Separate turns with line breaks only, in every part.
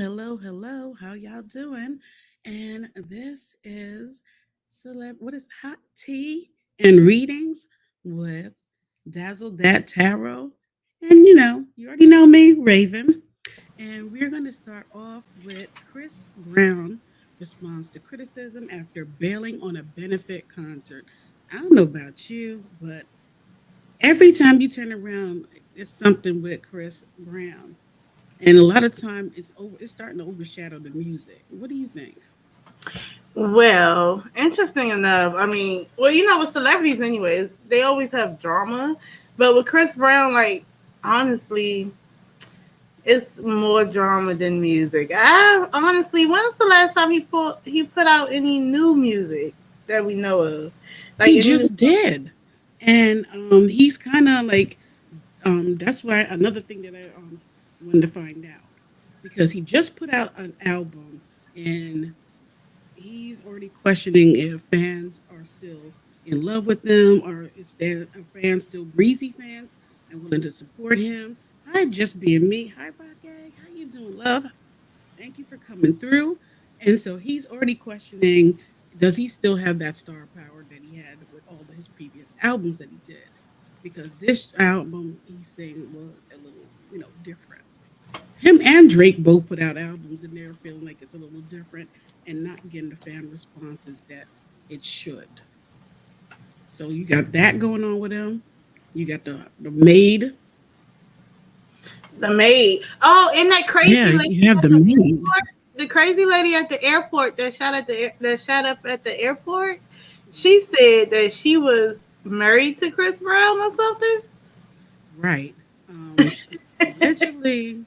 hello. How y'all doing? And this is what is hot tea and readings with Dazzle Dat Tarot. And you already know me, Raven. And we're going to start off with Chris Brown responds to criticism after bailing on a benefit concert. I don't know about you, but every time you turn around, it's something with Chris Brown. And a lot of time it's starting to overshadow the music. What do you think?
Well, interesting enough. With celebrities, anyways, they always have drama. But with Chris Brown, honestly, it's more drama than music. When's the last time he put out any new music that we know of? Like
He
any new
just did. And he's kind of like that's why another thing that I wanted to find out, because he just put out an album and he's already questioning if fans are still in love with them, or are fans still breezy fans and willing to support him. Hi, just being me. Hi, Rock Gang. How you doing, love? Thank you for coming through. And so he's already questioning, does he still have that star power that he had with all of his previous albums that he did? Because this album he's saying was a little, different. Him and Drake both put out albums and they're feeling like it's a little different and not getting the fan responses that it should. So you got that going on with him. You got the maid.
the maid. Oh, and that crazy
Yeah,
lady
you have
at
the
the
maid.
airport. The crazy lady at the airport that shot up at the airport. She said that she was married to Chris Brown or something.
Right. Allegedly,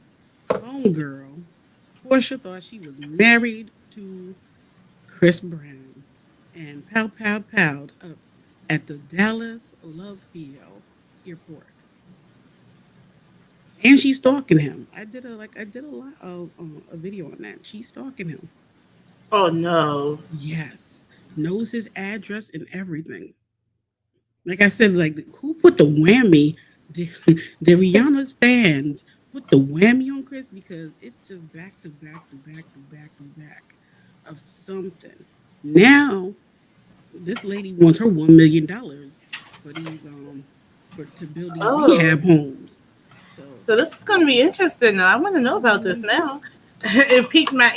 homegirl Portia thought she was married to Chris Brown and pow up at the Dallas Love Field airport. And she's stalking him. I did a lot of a video on that. She's stalking him.
Oh no.
Yes, knows his address and everything. Like I said, like who put the whammy? The, the Rihanna's fans put the whammy on Chris because it's just back to back to back to back to back of something. Now this lady wants her $1 million for these to build these
Oh.
rehab homes. So
So this is going to be interesting now. I want to know about this
mhm.
now. It piqued my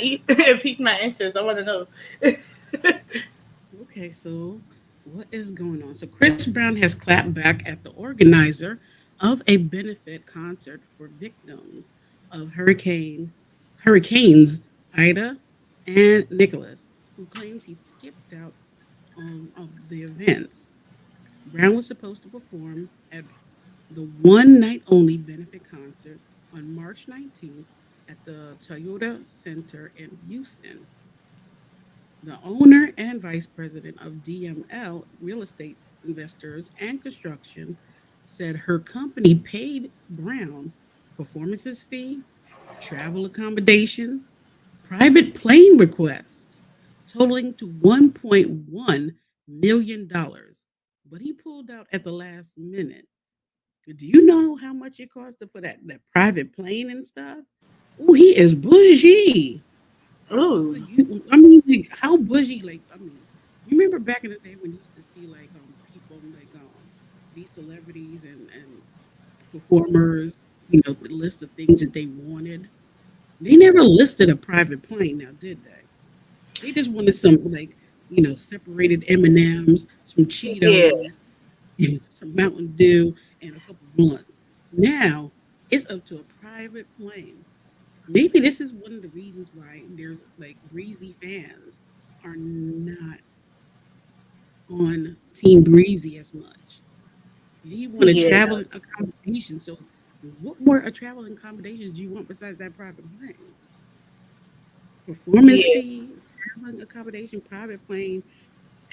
interest. I want to know.
Okay, so what is going on? So Chris Brown has clapped back at the organizer of a benefit concert for victims of hurricanes Ida and Nicholas, who claims he skipped out on of the events. Brown was supposed to perform at the one night only benefit concert on March 19th at the Toyota Center in Houston. The owner and vice president of DML Real Estate Investors and Construction said her company paid Brown performances fee, travel accommodation, private plane request, totaling to $1.1 million. But he pulled out at the last minute. Do you know how much it cost for that private plane and stuff? Oh, he is bougie. So
Ooh.
like, how bougie? Like, you remember back in the day when you used to see like people like these celebrities and performers, the list of things that they wanted. They never listed a private plane, now did they? They just wanted some like separated M and M's, some
Yeah.
Cheetos, some Mountain Dew, and a couple blunts. Now it's up to a private plane. Maybe this is one of the reasons why there's like breezy fans are not on Team Breezy as much. You want to
Yeah.
travel in accommodation. So, what more travel accommodations do you want besides that private plane? Performance
Yeah.
fee, traveling accommodation, private plane,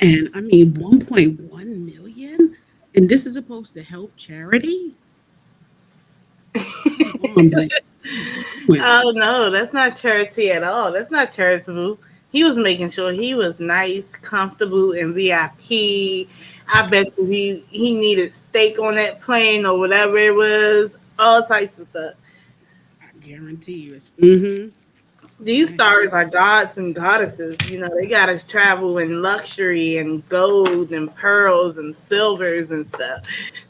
and 1.1 million. And this is supposed to help charity. Come on, Blake. What are you doing?
Oh no, that's not charity at all. That's not charitable. He was making sure he was nice, comfortable, and VIP. I bet you he needed steak on that plane or whatever it was, all types of stuff.
I guarantee you it's. Mm-hmm.
These
I
stars
agree.
are gods and goddesses. You know, they got us travel in luxury and gold and pearls and silvers and stuff.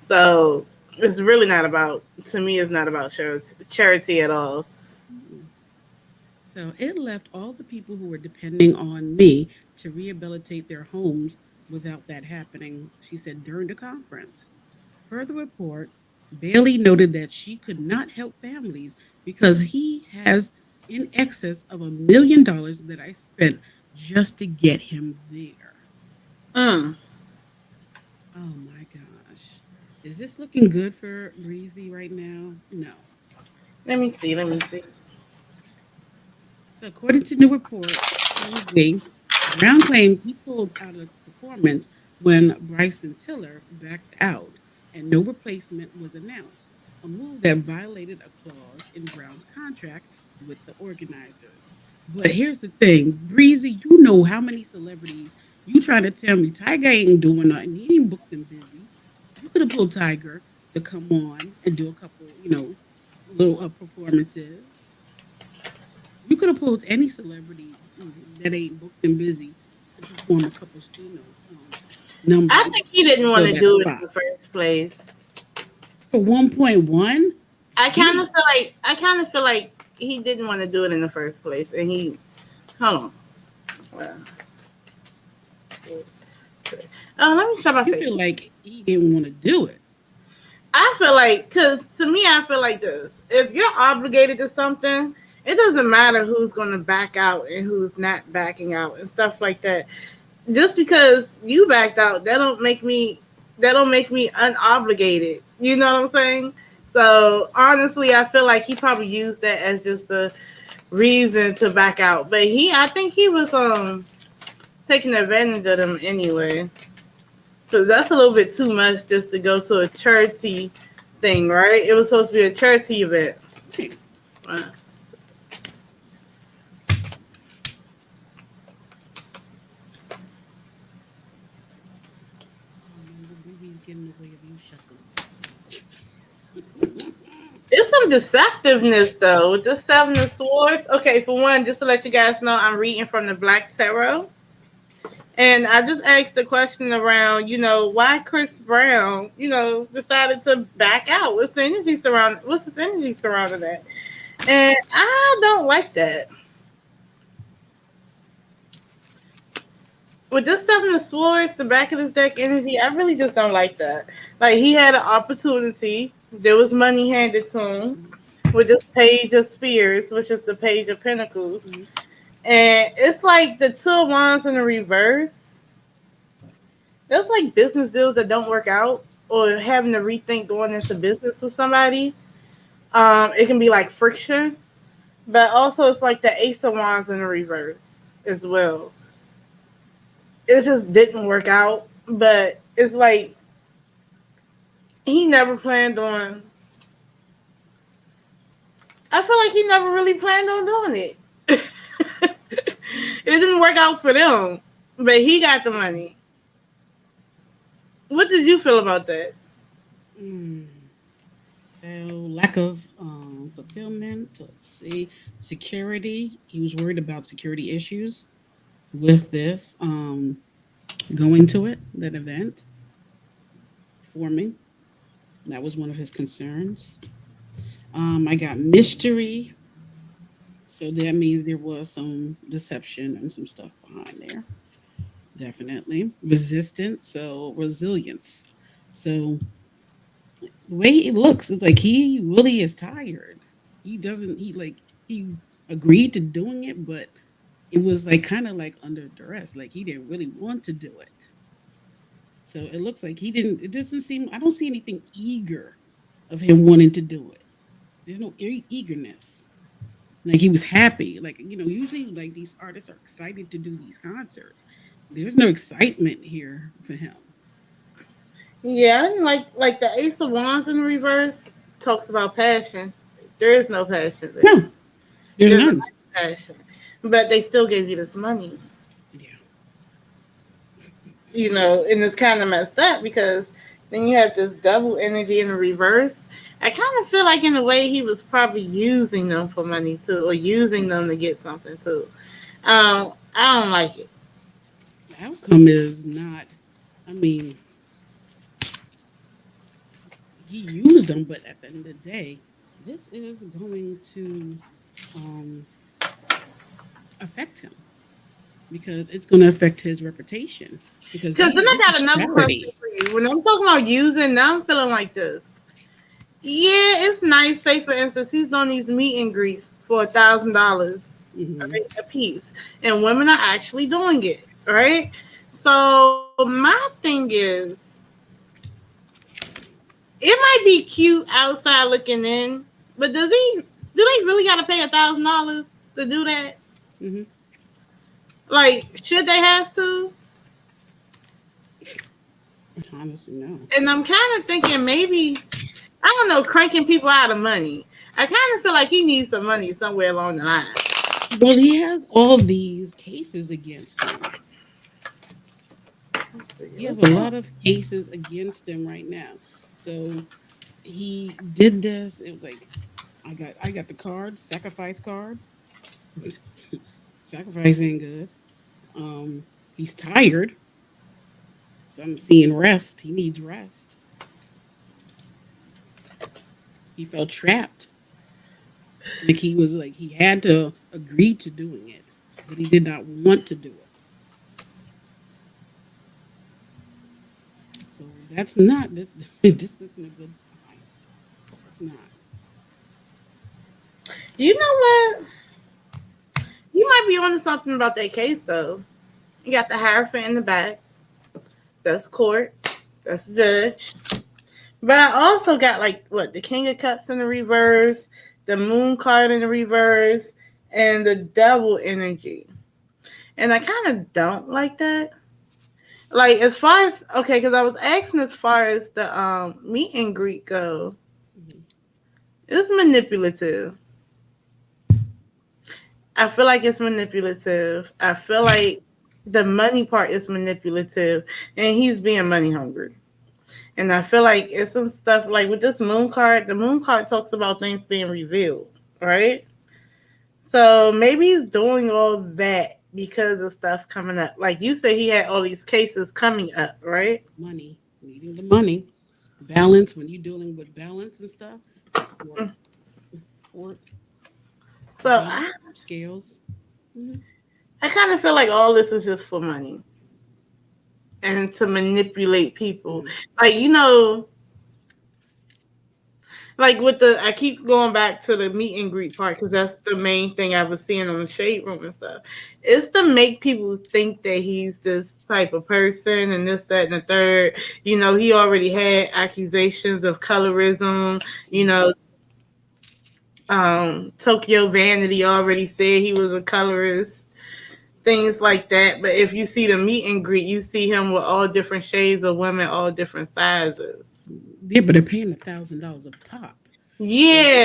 So it's really not about, to me, it's not about charity at all.
Mm. So it left all the people who were depending on me to rehabilitate their homes without that happening, she said during the conference. Per the report, Bailey noted that she could not help families because he has in excess of $1 million that I spent just to get him there.
Mm.
Oh my gosh. Is this looking good for Breezy right now? No.
Let me see. Let me see.
So, according to new reports, TMZ, Brown claims he pulled out of the performance when Bryson Tiller backed out and no replacement was announced, a move that violated a clause in Brown's contract with the organizers. But here's the thing, Breezy, you know how many celebrities you trying to tell me Tiger ain't doing nothing. He ain't booked them busy. You could have pulled Tiger to come on and do a couple, little performances. You could have pulled any celebrity that ain't booked and busy to perform a couple,
I think
numbers
he
to
didn't want
fill
to
that
do it
spot
in the first place.
for 1.1. He
I kind of feel like he didn't want to do it in the first place, and he hold on. Well, let me shut my
you
face.
feel like he didn't want to do it.
I feel like, because to me, I feel like this. If you're obligated to something, it doesn't matter who's going to back out and who's not backing out and stuff like that. Just because you backed out, that don't make me unobligated. You know what I'm saying? So honestly, I feel like he probably used that as just a reason to back out. But I think he was taking advantage of them anyway. So that's a little bit too much just to go to a charity thing, right? It was supposed to be a charity event.
Right.
Uh,
The movie's getting in the way of you shuffling.
It's some deceptiveness though with the Seven of Swords. Okay, for one, just to let you guys know, I'm reading from the Black Tarot. And I just asked the question around, why Chris Brown, decided to back out. What's his energy surrounding that? And I don't like that. With this Seven of Swords, the back of this deck energy, I really just don't like that. Like he had an opportunity. There was money handed to him with this Page of Spears, which is the Page of Pentacles.
Mhm.
And it's like the Two of Wands in the reverse. There's like business deals that don't work out or having to rethink going into business with somebody. It can be like friction. But also it's like the Ace of Wands in the reverse as well. It just didn't work out. But it's like he never planned on. I feel like he never really planned on doing it. It didn't work out for them, but he got the money. What did you feel about that?
Mm. So lack of fulfillment. Let's see, security. He was worried about security issues with this going to that event, performing. That was one of his concerns. I got mystery. So that means there was some deception and some stuff behind there. Definitely. Resistance. So resilience. So the way he looks, it's like he really is tired. He doesn't, he agreed to doing it, but it was like kind of like under duress. Like he didn't really want to do it. So it looks like he didn't, it doesn't seem, I don't see anything eager of him wanting to do it. There's no eagerness. Like he was happy. Like, usually like these artists are excited to do these concerts. There's no excitement here for him.
Yeah, I didn't like the Ace of Wands in the reverse talks about passion. There is no passion there.
No, there's
There's a
none.
lack of passion, but they still gave you this money.
Yeah.
And it's kind of messed up because then you have this double energy in the reverse. I kind of feel like in a way he was probably using them for money too, or using them to get something too. I don't like it.
The outcome is not. I mean, he used them, but at the end of the day, this is going to um, affect him because it's going to affect his reputation because
Because then I
this
got
is
another question
charity.
for you. When I'm talking about using, now I'm feeling like this. Yeah, it's nice. Say for instance, he's doing these meet and greets for $1,000
Hmm.
right, a piece, and women are actually doing it, right? So my thing is, it might be cute outside looking in, but does he? Do they really got to pay $1,000 to do that?
Hmm.
Like, should they have to?
Honestly, no.
And I'm kind of thinking maybe I don't know, cranking people out of money. I kind of feel like he needs some money somewhere along the line.
Well, he has all these cases against him. He has
What's
a
that?
lot of cases against him right now. So he did this. It was like I got the card, sacrifice card. Sacrifice ain't good. He's tired. So I'm seeing rest. He needs rest. He felt trapped. Like he was like he had to agree to doing it, but he did not want to do it. So that's not this. This isn't a good sign. It's not.
You know what? You might be onto something about that case though. You got the Hierophant in the back. That's court. That's judge. But I also got like what the King of Cups in the reverse, the Moon card in the reverse, and the Devil energy. And I kind of don't like that. Like as far as okay, because I was asking as far as the meet and greet go,
Mhm.
it's manipulative. I feel like it's manipulative. I feel like the money part is manipulative, and he's being money hungry. And I feel like it's some stuff like with this moon card. The moon card talks about things being revealed, right? So maybe he's doing all that because of stuff coming up. Like you say, he had all these cases coming up, right?
Money, needing the money, balance. When you're dealing with balance and stuff, it's court,
So
judge, scales. Hmm.
I kind of feel like all this is just for money and to manipulate people.
Hmm.
Like like with the I keep going back to the meet and greet part because that's the main thing I was seeing on the shade room and stuff. It's to make people think that he's this type of person and this, that, and the third. He already had accusations of colorism. You
Hmm.
know, Tokyo Vanity already said he was a colorist. Things like that. But if you see the meet and greet, you see him with all different shades of women, all different sizes.
Yeah, but they're paying $1,000 a pop.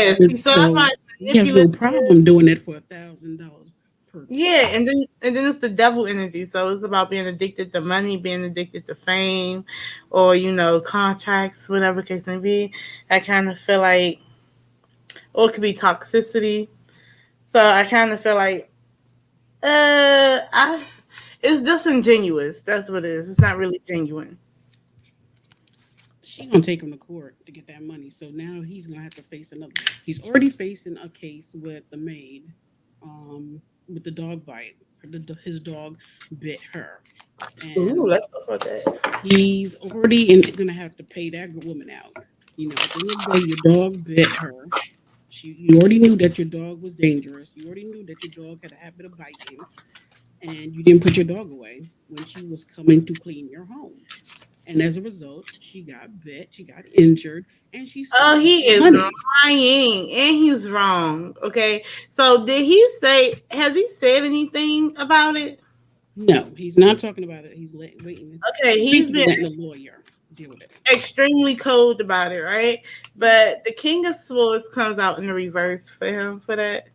So
Yes, so that's why
so
it's
he has no
manipulative.
problem doing it for $1,000 per
Yeah,
pop.
and then it's the devil energy. So it's about being addicted to money, being addicted to fame, or contracts, whatever case may be. I kind of feel like, or it could be toxicity. So I kind of feel like, I it's disingenuous. That's what it is. It's not really genuine.
She gonna take him to court to get that money. So now he's gonna have to face another. He's already facing a case with the maid, with the dog bite. His dog bit her,
Ooh,
and
let's talk about that.
he's already gonna have to pay that woman out. At the end of the day, your dog bit her. You already knew that your dog was dangerous. You already knew that your dog had a habit of biting, and you didn't put your dog away when she was coming to clean your home. And as a result, she got bit, she got injured, and she's
Oh,
suing
he
for
is
money.
lying, and he's wrong. Okay, so did he say? Has he said anything about it?
No, he's not talking about it. Waiting.
Okay,
He's
he's
basically
been
letting a lawyer deal with it.
extremely cold about it, right? But the King of Swords comes out in the reverse for him for that.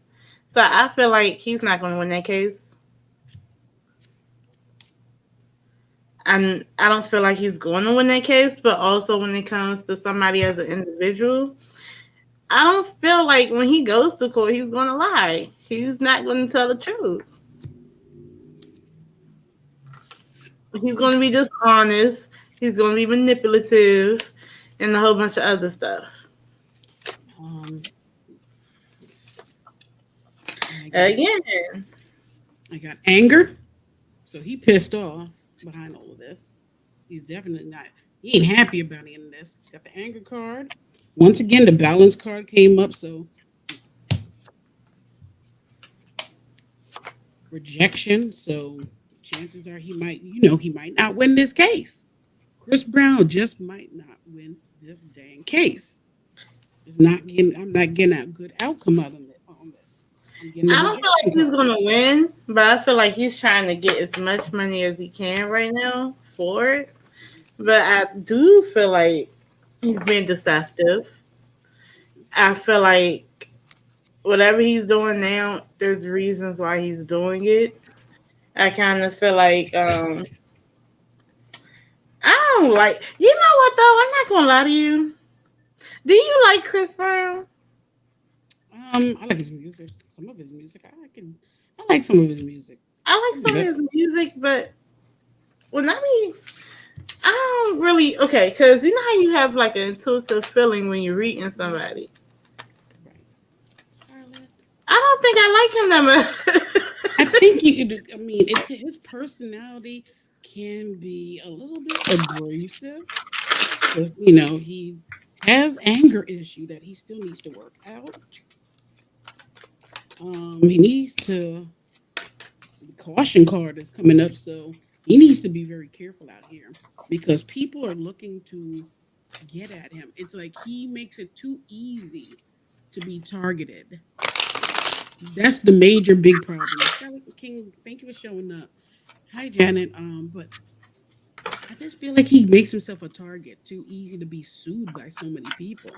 So I feel like he's not going to win that case. And I don't feel like he's going to win that case, but also when it comes to somebody as an individual, I don't feel like when he goes to court, he's going to lie. He's not going to tell the truth. He's going to be dishonest. He's going to be manipulative, and a whole bunch of other stuff.
Um, I got
Again,
I got anger. So he pissed off behind all of this. He's definitely not. He ain't happy about any of this. He's got the anger card. Once again, the balance card came up. So rejection. So chances are he might, he might not win this case. Chris Brown just might not win this dang case. It's not getting. I'm not getting a good outcome out of it on this. I'm getting the
I don't feel
rejection
like he's
card.
going to win, but I feel like he's trying to get as much money as he can right now for it. But I do feel like he's being deceptive. I feel like whatever he's doing now, there's reasons why he's doing it. I kind of feel like I don't like. You know what though? I'm not gonna lie to you. Do you like Chris Brown?
I like his music. Some of his music, I like some of his music.
I like some of
But
his music, but when I mean, I don't really okay. Because you know how you have like an intuitive feeling when you're reading somebody.
right, Scarlett.
I don't think I like him that
I
much.
think I mean, it's his personality can be a little bit abrasive because he has anger issue that he still needs to work out. He needs to the caution card is coming up, so he needs to be very careful out here because people are looking to get at him. It's like he makes it too easy to be targeted. That's the major big problem. Scarlett King, thank you for showing up. Hi, Janet. But I just feel like he makes himself a target, too easy to be sued by so many people.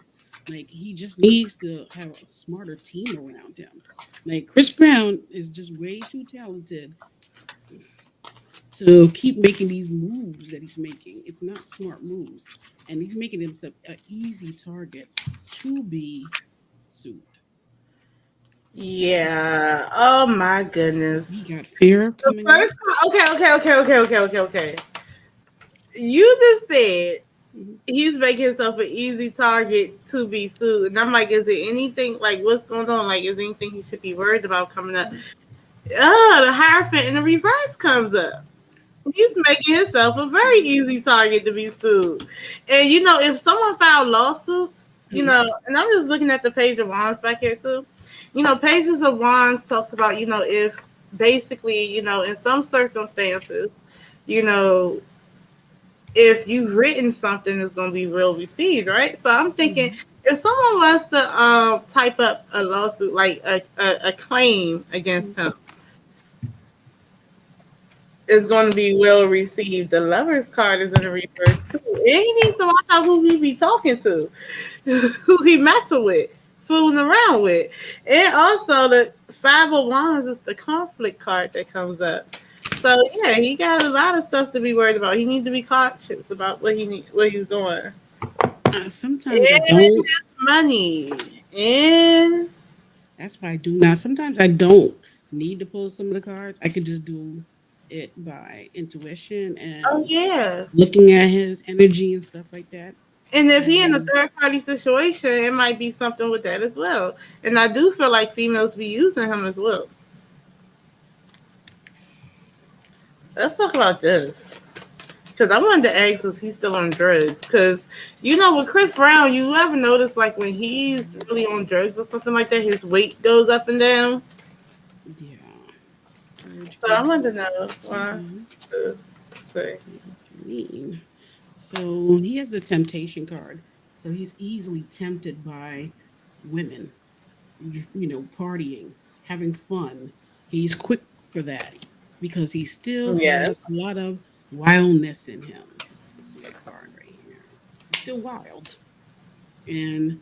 Like he just needs to have a smarter team around him. Like Chris Brown is just way too talented to keep making these moves that he's making. It's not smart moves, and he's making himself an easy target to be sued.
Yeah. Oh my
We
goodness.
got fear
The
coming up.
first time. Okay. You just said
Mhm.
he's making himself an easy target to be sued. And I'm like, is there anything like what's going on? Like, is there anything he should be worried about coming up? Oh, the Hierophant in the reverse comes up. He's making himself a very easy target to be sued. And if someone filed lawsuits,
Mhm.
and I'm just looking at the page of wands back here too. Pages of wands talks about, if basically, in some circumstances, you know, if you've written something it's going to be well received, right? So I'm thinking
Mhm.
if someone wants to type up a lawsuit, like a claim against
Mhm.
him, it's going to be well received. The lover's card is in the reverse too, and he needs to watch out who he be talking to, who he messing with, fooling around with. And also the five of wands is the conflict card that comes up. So yeah, he got a lot of stuff to be worried about. He needs to be cautious about what he's doing.
Sometimes I
And
don't.
money. And
That's why I do not. Sometimes I don't need to pull some of the cards. I could just do it by intuition
oh
and
yeah.
looking at his energy and stuff like that.
And if he in a
And
third party situation, it might be something with that as well. And I do feel like females be using him as well. Let's talk about this. Because I wanted to ask, was he still on drugs? Because, with Chris Brown, you ever notice, like, when he's really on drugs or something like that, his weight goes up and down?
yeah, courage
So I
card.
wanted to know why.
Hmm.
Uh,
Let's
say.
see what you mean. So he has the temptation card. So he's easily tempted by women, partying, having fun. He's quick for that because he still
Yeah.
has a lot of wildness in him. Let's see a card right here. He's still wild. And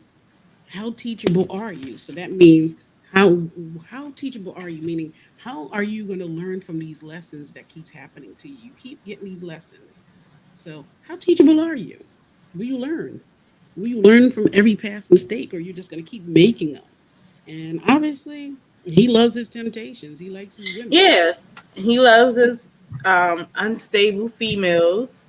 how teachable are you? So that means how teachable are you? Meaning, how are you going to learn from these lessons that keeps happening to you? You keep getting these lessons. So how teachable are you? Will you learn? Will you learn from every past mistake, or you're just going to keep making them? And obviously, he loves his temptations. He likes his women.
Yeah, he loves his unstable females,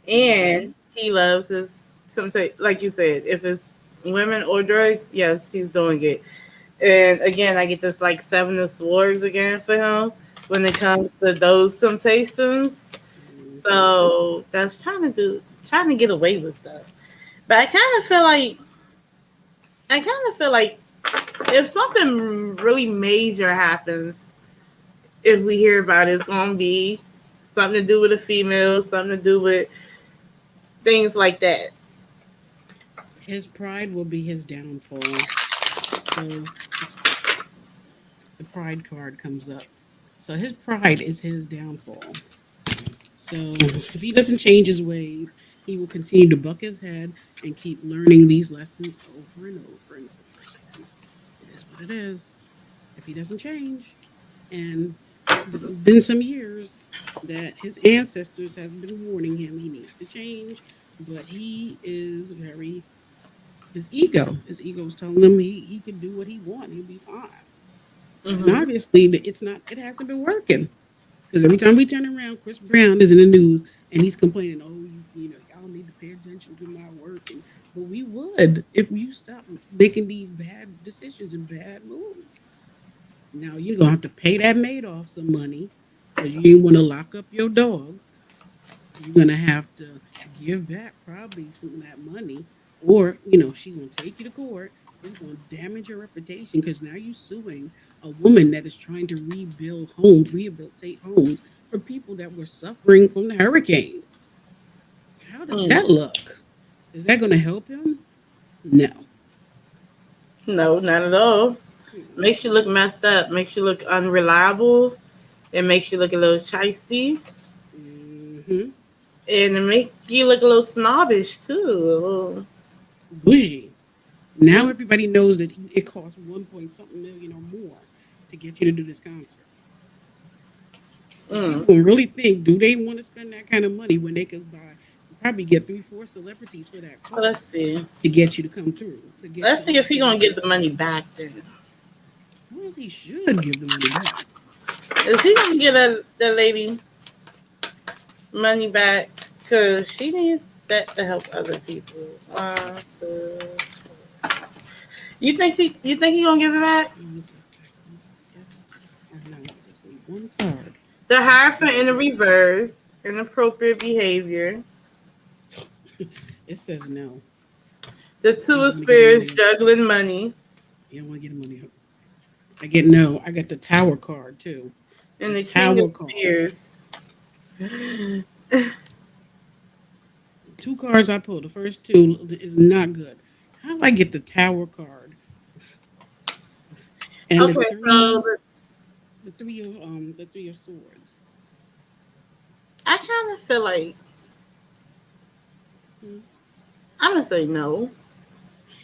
and
Hmm.
he loves his some say like you said, if it's women or drugs, yes, he's doing it. And again, I get this like seven of swords again for him when it comes to those temptations.
Hmm.
So that's trying to get away with stuff. But I kind of feel like if something really major happens, if we hear about it, it's gonna be something to do with a female, something to do with things like that.
His pride will be his downfall. So the pride card comes up. So his pride is his downfall. So if he doesn't change his ways, he will continue to buck his head and keep learning these lessons over and over and over again. It is what it is. If he doesn't change, and this has been some years that his ancestors have been warning him he needs to change, but he is very his ego is telling him he could do what he want, he'll be fine. And
Hmm.
obviously it hasn't been working. Because every time we turn around, Chris Brown is in the news and he's complaining, "Oh, y'all need to pay attention to my work." And but we would if you stop making these bad decisions and bad moves. Now you're gonna have to pay that maid off some money because you didn't want to lock up your dog. You're gonna have to give back probably some of that money, or she's gonna take you to court. It's gonna damage your reputation because now you're suing a woman that is trying to rebuild homes, rehabilitate homes for people that were suffering from the hurricanes. How does
Mm.
that look? Is that gonna help him? No.
No, not at all. Makes you look
Mm-mm.
messed up. Makes you look unreliable. It makes you look a little shisty,
Mm-hmm.
and it makes you look a little snobbish too.
Bougie. Now
Mm.
everybody knows that it costs 1 point something million or more to get you to do this concert. So
Mm.
people gonna really think, do they want to spend that kind of money when they could buy probably get 3, 4 celebrities for that
So let's
cost
see.
to get you to come through, to get you
Let's
to
see if
have
he
people
gonna
come
get the
through.
money back. Then
Well, he should give the money back.
is he gonna get that lady money back? Cause she needs that to help other people. Two. You think he gonna give it back?
Let me look. Yes or no. I just need one card.
The
Yes
Hierophant
or
in the
no.
reverse, inappropriate behavior.
It says no.
The
You
Two
don't
of
want to get the
Spears
money up.
juggling money,
You don't want to get the money up. I get no. I got the Tower card too.
and
The
the King of
Tower card.
Spears.
Two cards I pulled. The first two is not good. How do I get the Tower card and
Okay, so
the three of swords?
I kind of feel like
Hmm.
I'm gonna say no.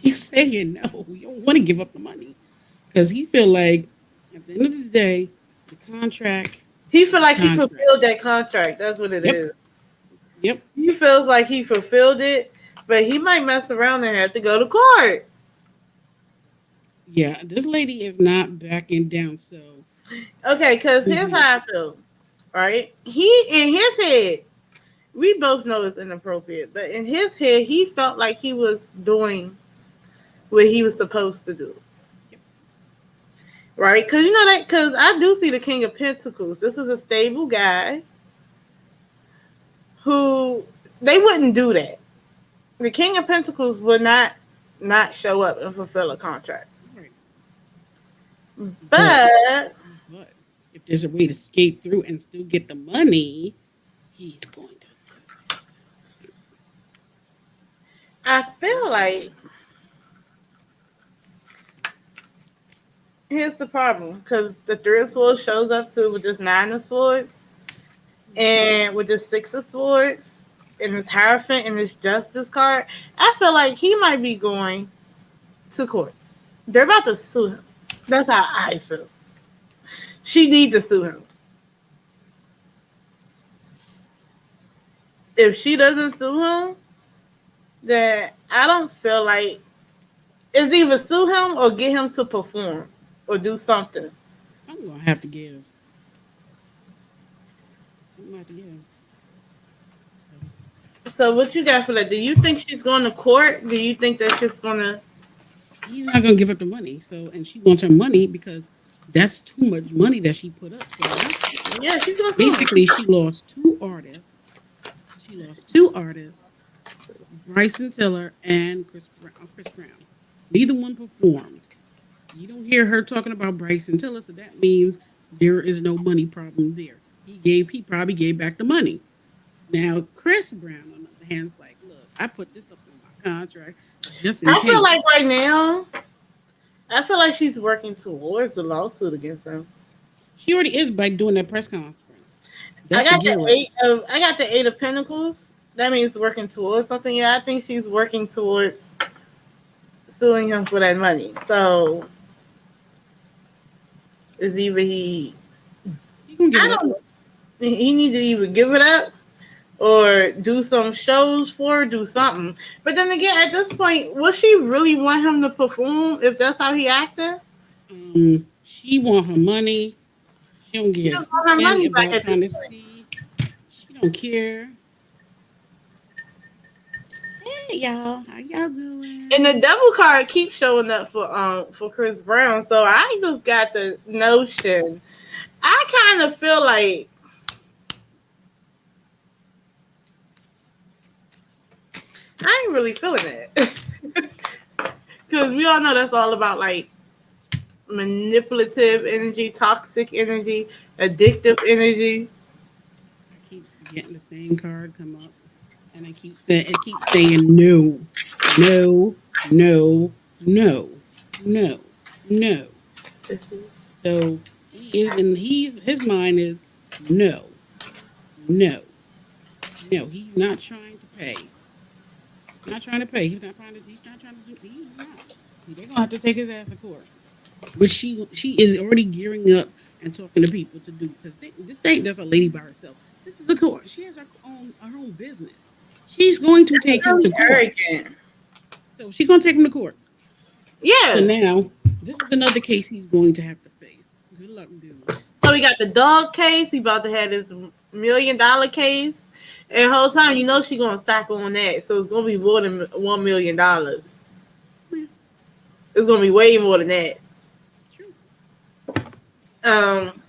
He's saying no. You don't want to give up the money because he feel like at the end of the day, the contract
He
is
feel
a
like he
contract.
fulfilled that contract. That's what it
Yep.
is.
Yep.
He feels like he fulfilled it, but he might mess around and have to go to court.
Yeah. This lady is not backing down. So
Okay, because
he's
here's
not.
how I feel. Right? He in his head, we both know it's inappropriate, but in his head, he felt like he was doing what he was supposed to do.
Yep.
Right? Because you know that, because I do see the King of Pentacles. This is a stable guy who they wouldn't do that. The King of Pentacles would not show up and fulfill a contract.
Right. But
But
but if there's a way to skate through and still get the money, he's going to do it.
I feel
He's going to
like
do it.
here's the problem because the Three of Swords shows up too with this Nine of Swords
Mhm.
and with the Six of Swords and this Hierophant and this Justice card. I feel like he might be going to court. They're about to sue him. That's how I feel. She needs to sue him. If she doesn't sue him, that I don't feel like it's either sue him or get him to perform or do something.
Something gonna have to give. Something gonna have to give. So
So what you got for that? Do you think she's going to court? Do you think that she's gonna?
he's not gonna give up the money. So and she wants her money because that's too much money that she put up. So
Yeah, she's gonna sue him.
basically, she lost two artists. She lost two artists, Bryson Tiller and Chris Brown. Chris Brown. Neither one performed. You don't hear her talking about Bryson Tiller, so that means there is no money problem there. He probably gave back the money. Now Chris Brown, on the other hand, is like, look, I put this up in my contract just in
I feel
case.
like right now, I feel like she's working towards the lawsuit against him.
She already is by doing that press conference.
I
That's the
got the
gear up.
eight of pentacles. That means working towards something. Yeah, I think she's working towards suing him for that money. So it's either
You gonna give
I
it up?
don't know, he need to either give it up or do some shows for her, do something. But then again, at this point, would she really want him to perform if that's how he acted?
She want her money. She don't
She
give
doesn't want her
any
money back
about
at
trying to
this point.
see. She don't care. Hey y'all, how y'all doing?
And the devil card keeps showing up for Chris Brown. So I just got the notion. I kind of feel like I ain't really feeling it. Because we all know that's all about like manipulative energy, toxic energy, addictive energy.
I keep getting the same card come up, and I keep saying no, no, no, no, no, no. So he is, and his mind is no, no, no. He's not trying to pay. He's not trying to pay. He's not trying to. He's not trying to do. He's not. They're gonna have to take his ass to court. But she is already gearing up and talking to people to do because this ain't just a lady by herself. This is a court. She has her own business. She's going to take him
Really
to court.
arrogant.
So she's gonna take him to court. So
Yeah.
now this is another case he's going to have to face. Good luck, dude.
So we got the dog case. He about to have his $1 million case. And the whole time, you know, she gonna stack on that. So it's gonna be more than $1 million.
Yeah,
It's gonna be way more than that.
true.
Um,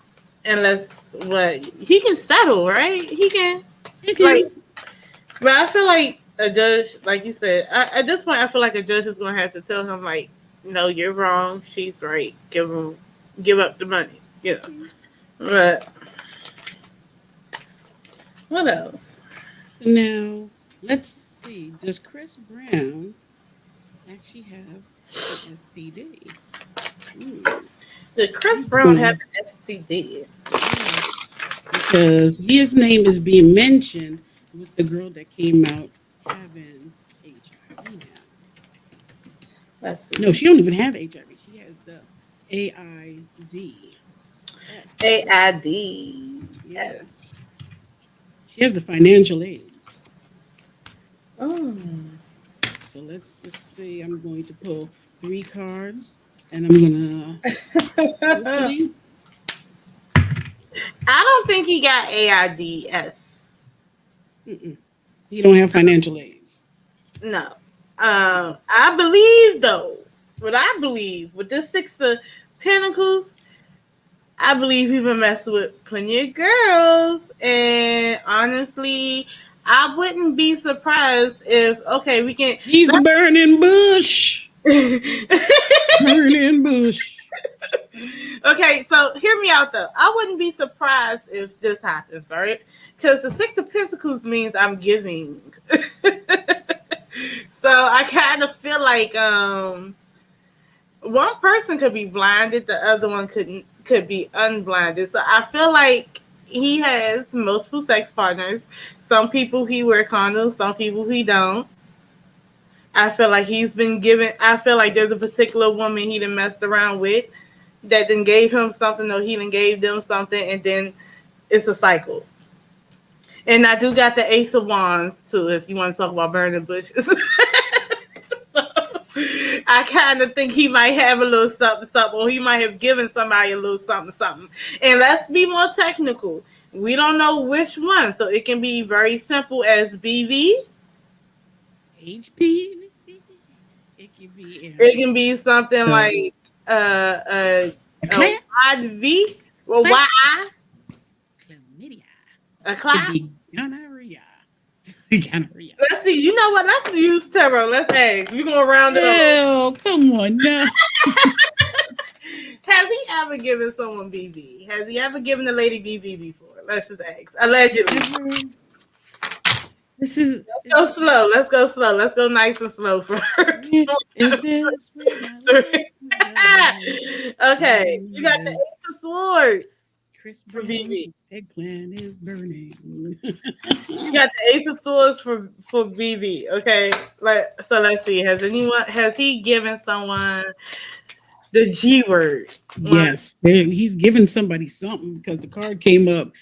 unless what he can settle, right? He can
He
like,
can.
but I feel like a judge, like you said, at this point, I feel like a judge is gonna have to tell him like, no, you're wrong. She's right. Give up the money. You know. But what else?
So now let's see. Does Chris Brown actually have an STD?
Did Chris
He's
Brown
gonna
have an STD?
yes, because his name is being mentioned with the girl that came out having HIV now.
Let's
No,
see.
she don't even have HIV. She has the AIDS. Yes.
AID. Yes.
Yes. She has the financial aids.
Oh.
So let's just see. I'm going to pull three cards and I'm gonna
I
hopefully
don't think he got AIDS.
mm-mm. He don't have financial aids.
No. I believe though. What I believe with this Six of Pentacles, I believe he been messing with plenty of girls, and honestly, I wouldn't be surprised if we can.
He's the burning bush. Burning bush.
Okay, so hear me out though. I wouldn't be surprised if this happens, right? Because the Six of Pentacles means I'm giving. So I kind of feel like one person could be blinded, the other one could be unblinded. So I feel like he has multiple sex partners. Some people he wear condoms, some people he don't. I feel like he's been given. I feel like there's a particular woman he done messed around with that then gave him something, or he then gave them something, and then it's a cycle. And I do got the Ace of Wands too, if you want to talk about burning bushes. I kind of think he might have a little something, something, or he might have given somebody a little something, something. And let's be more technical. We don't know which one, so it can be very simple as BV.
HPV. It could be
It can be something
the
like uh, uh,
a
a
clap,
wide V or
clap,
YI,
chlamydia.
a
It could
clap.
be gonorrhea. Gonorrhea.
Let's see. You know what? Let's use tarot. Let's ask. We're gonna round it up.
Oh, come on now.
Has he ever given someone BV? Has he ever given a lady BV before? Let's just ask. Allegedly.
Ever. This is
Go
is
slow. Let's go slow. Let's go nice and slow for her.
is this where my life is going?
Okay. You got the
Yes.
Ace of Swords
Chris
for
Brown's
BV.
eggplant is burning.
You got the Ace of Swords for BB. Okay, so let's see. Has he given someone the G word? One.
Yes, he's giving somebody something because the card came up.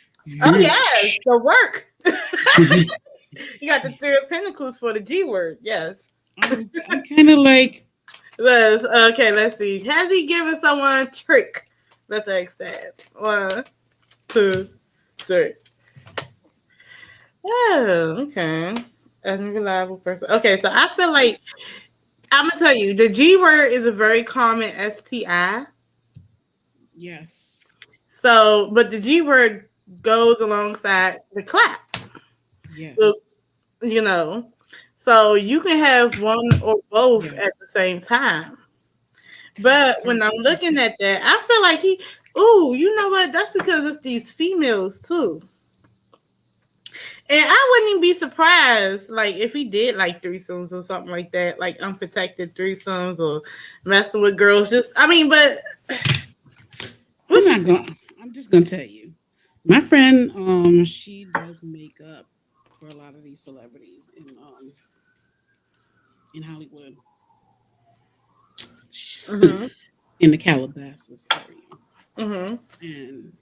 Oh yes,
Huge.
the work. You got the Three of Pentacles for the G word. Yes.
I'm kind of like,
Okay. Let's see. Has he given someone a trick? Let's ask that. 1, 2, 3. Oh, okay. Unreliable person. Okay, so I feel like I'm gonna tell you the G word is a very common STI.
yes,
So, but the G word goes alongside the clap. So,
yes,
you know, so you can have one or both
yes.
at the same time.
The
But when
card
I'm
is
looking
just,
at that, I feel like ooh, you know what? That's because it's these females too. And I wouldn't even be surprised, like, if he did like threesomes or something like that, like unprotected threesomes or messing with girls. Just, I mean, but
I'm
what you
not going. I'm just gonna tell you. My friend, she does makeup for a lot of these celebrities in Hollywood,
think?
in the Calabasas area.
Mm-hmm.
And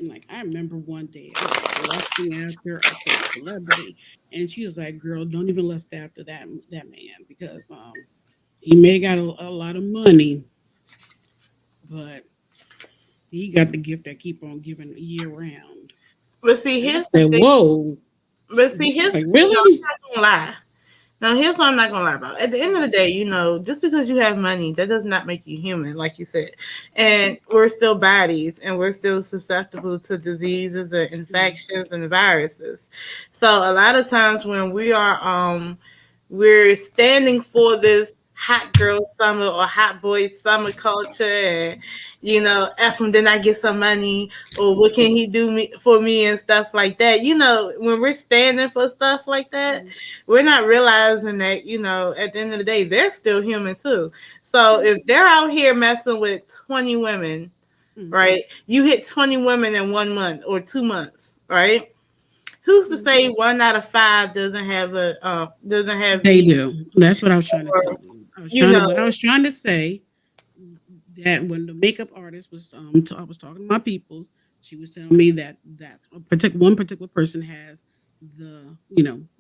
like I remember one day I was lusting after a certain celebrity, and she was like, "Girl, don't even lust after that man because he may got a lot of money, but he got the gift that keep on giving year round."
But see,
And I
here's the
said,
thing.
"Whoa!"
But see, here's
Like
no,
really?
I'm not gonna lie. Now, here's what I'm not gonna lie about. At the end of the day, just because you have money, that does not make you human, like you said. And we're still bodies, and we're still susceptible to diseases and
Mhm.
infections and viruses. So a lot of times when we're standing for this hot girl summer or hot boy summer culture, and F him, then I get some money, or what can he do for me and stuff like that. When we're standing for stuff like that,
Mhm.
we're not realizing that, at the end of the day, they're still human too. So
True.
if they're out here messing with 20 women,
Mhm.
right? You hit 20 women in 1 month or 2 months, right? Who's to
Mhm.
say 1 out of 5 doesn't have
They
these,
do. That's what I was trying to tell
or
you.
you know,
What I was trying to say that when the makeup artist was I was talking to my peoples, she was telling me that one particular person has the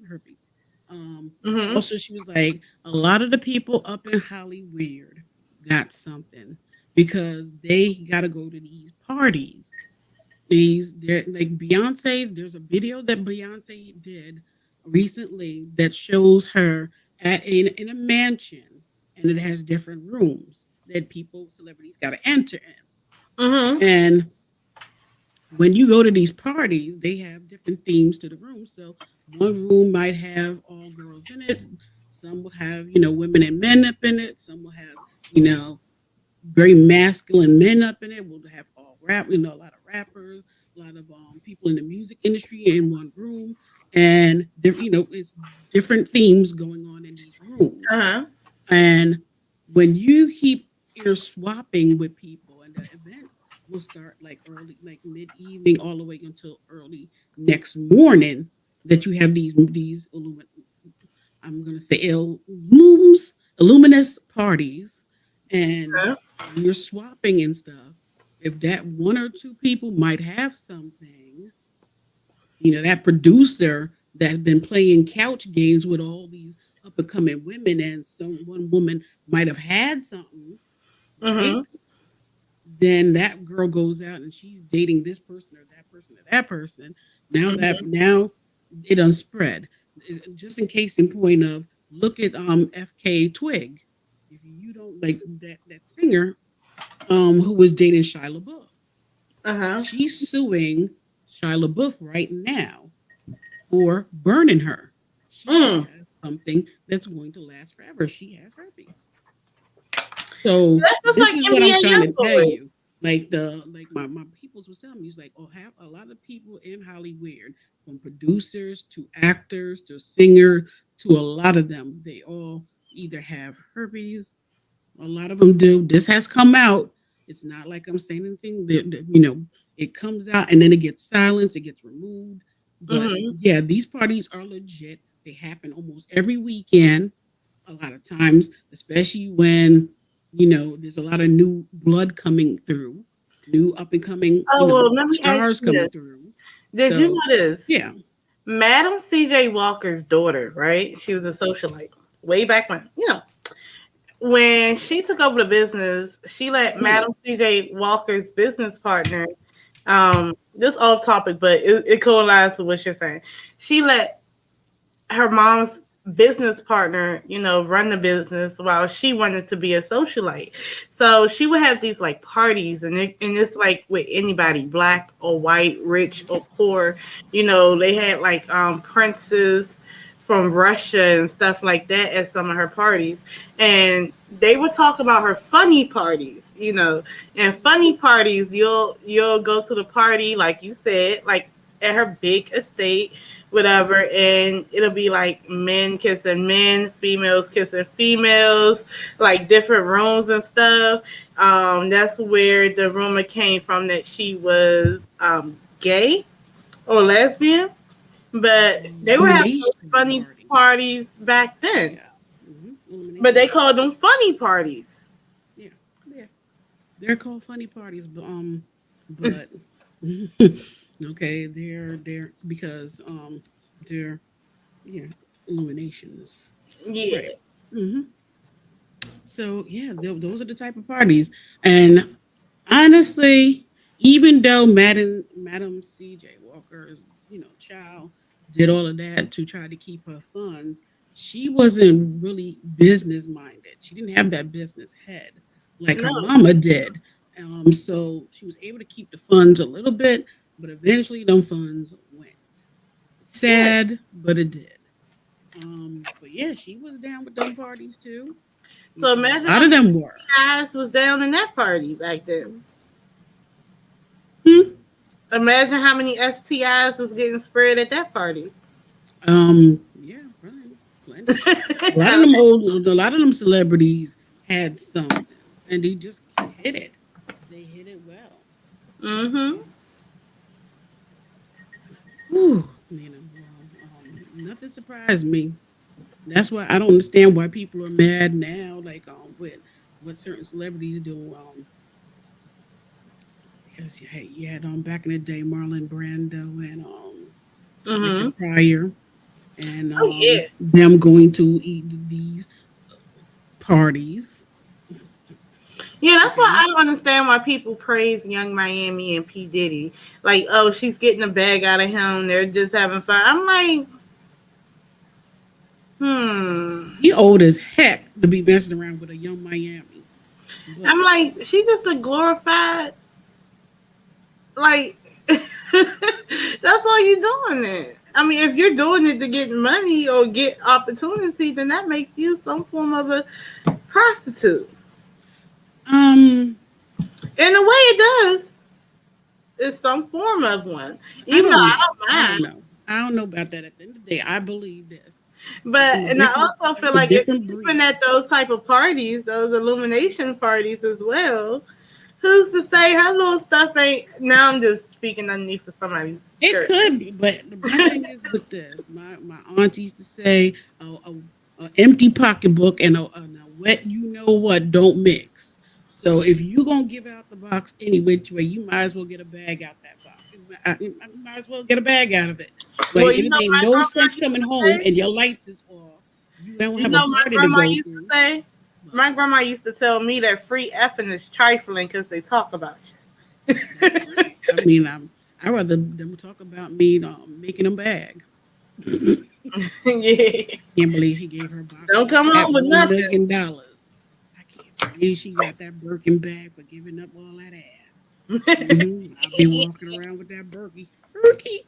herpes.
hmm
Also, she was like a lot of the people up in Hollywood got something because they got to go to these parties. They're like Beyonce's. There's a video that Beyonce did recently that shows her in a mansion, and it has different rooms that celebrities got to enter in.
hmm
And when you go to these parties, they have different themes to the room. So one room might have all girls in it. Some will have women and men up in it. Some will have you know very masculine men up in it. We'll have all rap, a lot of rappers, a lot of people in the music industry in one room, and it's different themes going on in these rooms.
uh-huh.
And when you keep swapping with people, and the event will start like early, like mid evening, all the way until early next morning, that you have these I'm gonna say illuminous parties, and
Uh-huh.
you're swapping and stuff. If that one or two people might have something, that producer that's been playing couch games with all these up and coming women, and some one woman might have had something, right?
Mm-hmm.
Then that girl goes out and she's dating this person or that person or that person.
Mm-hmm.
Now it unspread. Just in case in point of, look at FK Twig. If you don't like that singer who was dating Shia LaBeouf,
Uh-huh.
she's suing Shia LaBeouf right now for burning her. She
Mm.
has something that's going to last forever. She has herpes. So
That's just
this
like
is what I'm
NBA
trying to tell
YoungBoy.
you. My peoples was telling me, he's like, oh, have a lot of people in Hollywood, from producers to actors to singers to a lot of them, they all either have herpes. A lot of them do. This has come out. It's not like I'm saying anything it comes out and then it gets silenced, it gets removed. But
Mm-hmm.
yeah, these parties are legit. They happen almost every weekend, a lot of times, especially when, there's a lot of new blood coming through, new up and coming,
Oh well, let me ask
stars
you
coming
this.
through.
Did you
So,
know this?
yeah.
Madam C.J. Walker's daughter, right? She was a socialite way back when. When she took over the business, she let
Mm.
Madam C.J. Walker's business partner, this off topic, but it coincides with what you're saying. She let her mom's business partner, run the business while she wanted to be a socialite. So she would have these like parties, and it's like with anybody, black or white, rich or poor. They had like princes from Russia and stuff like that at some of her parties, and they would talk about her funny parties. And funny parties, you'll go to the party like you said, like at her big estate, whatever, and it'll be like men kissing men, females kissing females, like different rooms and stuff. That's where the rumor came from that she was gay or lesbian, but they were having those
Elimination
funny
party.
parties back then,
Yeah.
but
Elimination
they
party.
called them funny parties.
Yeah. Yeah. They're called funny parties, but okay, they're because they're, yeah, illuminations,
Yeah.
right? Hmm. So yeah, those are the type of parties, and honestly, even though Madam C.J. Walker's child did all of that to try to keep her funds, she wasn't really business minded. She didn't have that business head like her
No.
mama did. So she was able to keep the funds a little bit, but eventually, them funds went.
Yeah.
Sad, but it did. But yeah, she was down with them parties too.
So
A
imagine
lot
how
of
many
them were.
guys was down in that party back then.
Hmm.
Imagine how many STIs was getting spread at that party.
Yeah, plenty, plenty. A lot of them celebrities had something, and they just hit it. They hit it well.
Mm-hmm.
Whew, well, nothing surprised me. That's why I don't understand why people are mad now, like with what certain celebrities do. Because you had back in the day Marlon Brando and
Mm-hmm.
Richard Pryor, and
Oh yeah.
them going to eat these parties.
Yeah, that's why
Okay.
I don't understand why people praise Young Miami and P. Diddy. Like, oh, she's getting a bag out of him. They're just having fun. I'm like, hmm.
He old as heck to be messing around with a young Miami.
I'm
But
like, she just a glorified, like, that's all you're doing it. I mean, if you're doing it to get money or get opportunity, then that makes you some form of a prostitute.
um
In a way, it does. It's some form of one.
I
Even though
don't
I
know.
don't
I
mind.
don't know. I don't know about that. At the end of the day, I believe this.
But and I also feel
I'm a
like if
different
you're even
breed.
at those type of parties, those illumination parties as well, who's to say her little stuff ain't? Now I'm just speaking underneath of somebody's
It
skirt.
could be, but my thing is with this. My aunt used to say, a empty pocketbook and a wet, don't mix. So if you gonna give out the box any which way, you might as well get a bag out that box. I might as well get a bag out of it. Like
Well,
it
you know
ain't
my
no
grandma
sense
used
coming
to
home
say.
and your lights is off You don't
You
have a
know, my
party to
grandma
go
used to
to.
say,
But
my grandma used to tell me that free effing is trifling because they talk about you.
that's right. I mean, I rather them talk about me making them bag.
Yeah.
Can't believe she gave her boxer
Don't come
cat
home with nothing.
$1 million. I can't believe she got that Birkin bag for giving up all that ass. I'll be walking around with that Berkey. Berkey.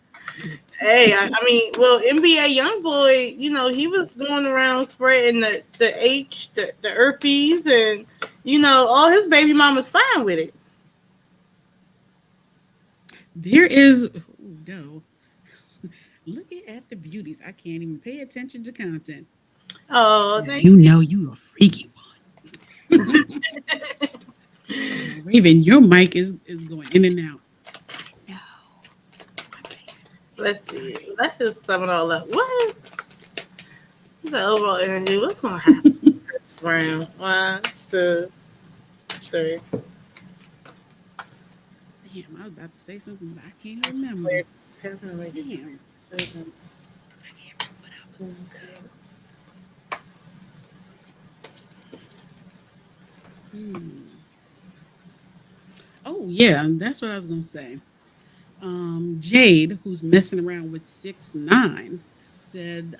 Hey, I mean, well, NBA young boy, he was going around spreading the herpes, and all his baby mama's fine with it.
There is no looking at the beauties. I can't even pay attention to content.
Oh,
Now
thank
you know you a freaky one. Now, Raven, your mic is going in and out. No, my
Let's
bad.
see.
Sorry.
Let's just sum it all up. What is the overall energy? What's gonna happen? Round one, two, three,
Damn, I was about to say something, but I can't remember.
four, seven, eight,
Damn,
seven,
I can't remember what I was gonna say. Hmm. Oh yeah, that's what I was gonna say. Jade, who's messing around with 6ix9ine, said,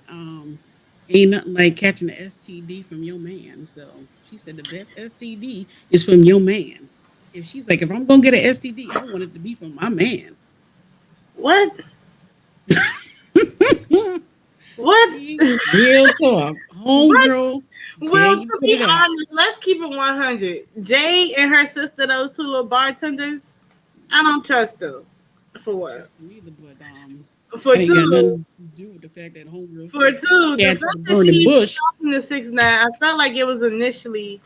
"Ain't nothing like catching an STD from your man." So she said the best STD is from your man. If she's like, if I'm gonna get an STD, I want it to be from my man.
What? What?
Real talk,
What?
homegirl. Yeah,
Well,
you
to
put
be
it out.
honest, let's keep it 100. Jay and her sister, those two little bartenders, I don't trust them. For what?
Trust me either, but
For
that ain't got
two,
nothing to do with the fact that homegirl
for
said
two, the
catch the
fact that she
burning
even
bush.
talking to 6ix9ine, I felt like it was initially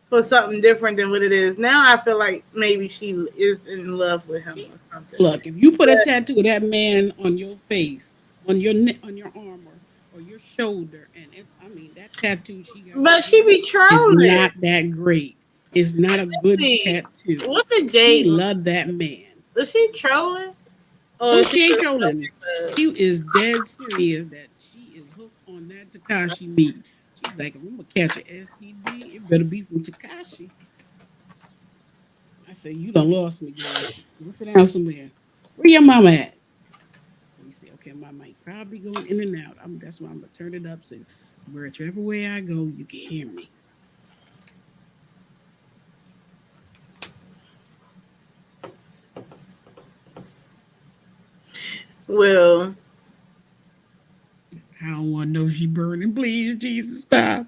for something different than what it is. Now I feel like maybe she is in love with him or something.
Look, if you put a
But
tattoo of that man on your face, on your neck, on your arm, or your shoulder, and I mean, that tattoo she got on
but she
him
be
is
trolling.
not that great. It's not a good
See,
tattoo.
what the
She
Jade?
loved that man.
Is she trolling? Or
No,
is she
she ain't
just
trolling.
fucking
She is dead serious that she is hooked on that Takashi meat. She's like, if I'm gonna catch an STD, it better be from Takashi. I say, you done lost me, girl. Go sit down somewhere. Where your mama at? Let me see. Okay, my mic probably going in and out. That's why I'm gonna turn it up so wherever way I go, you can hear me.
well,
I don't want to know she burning. Please, Jesus, stop.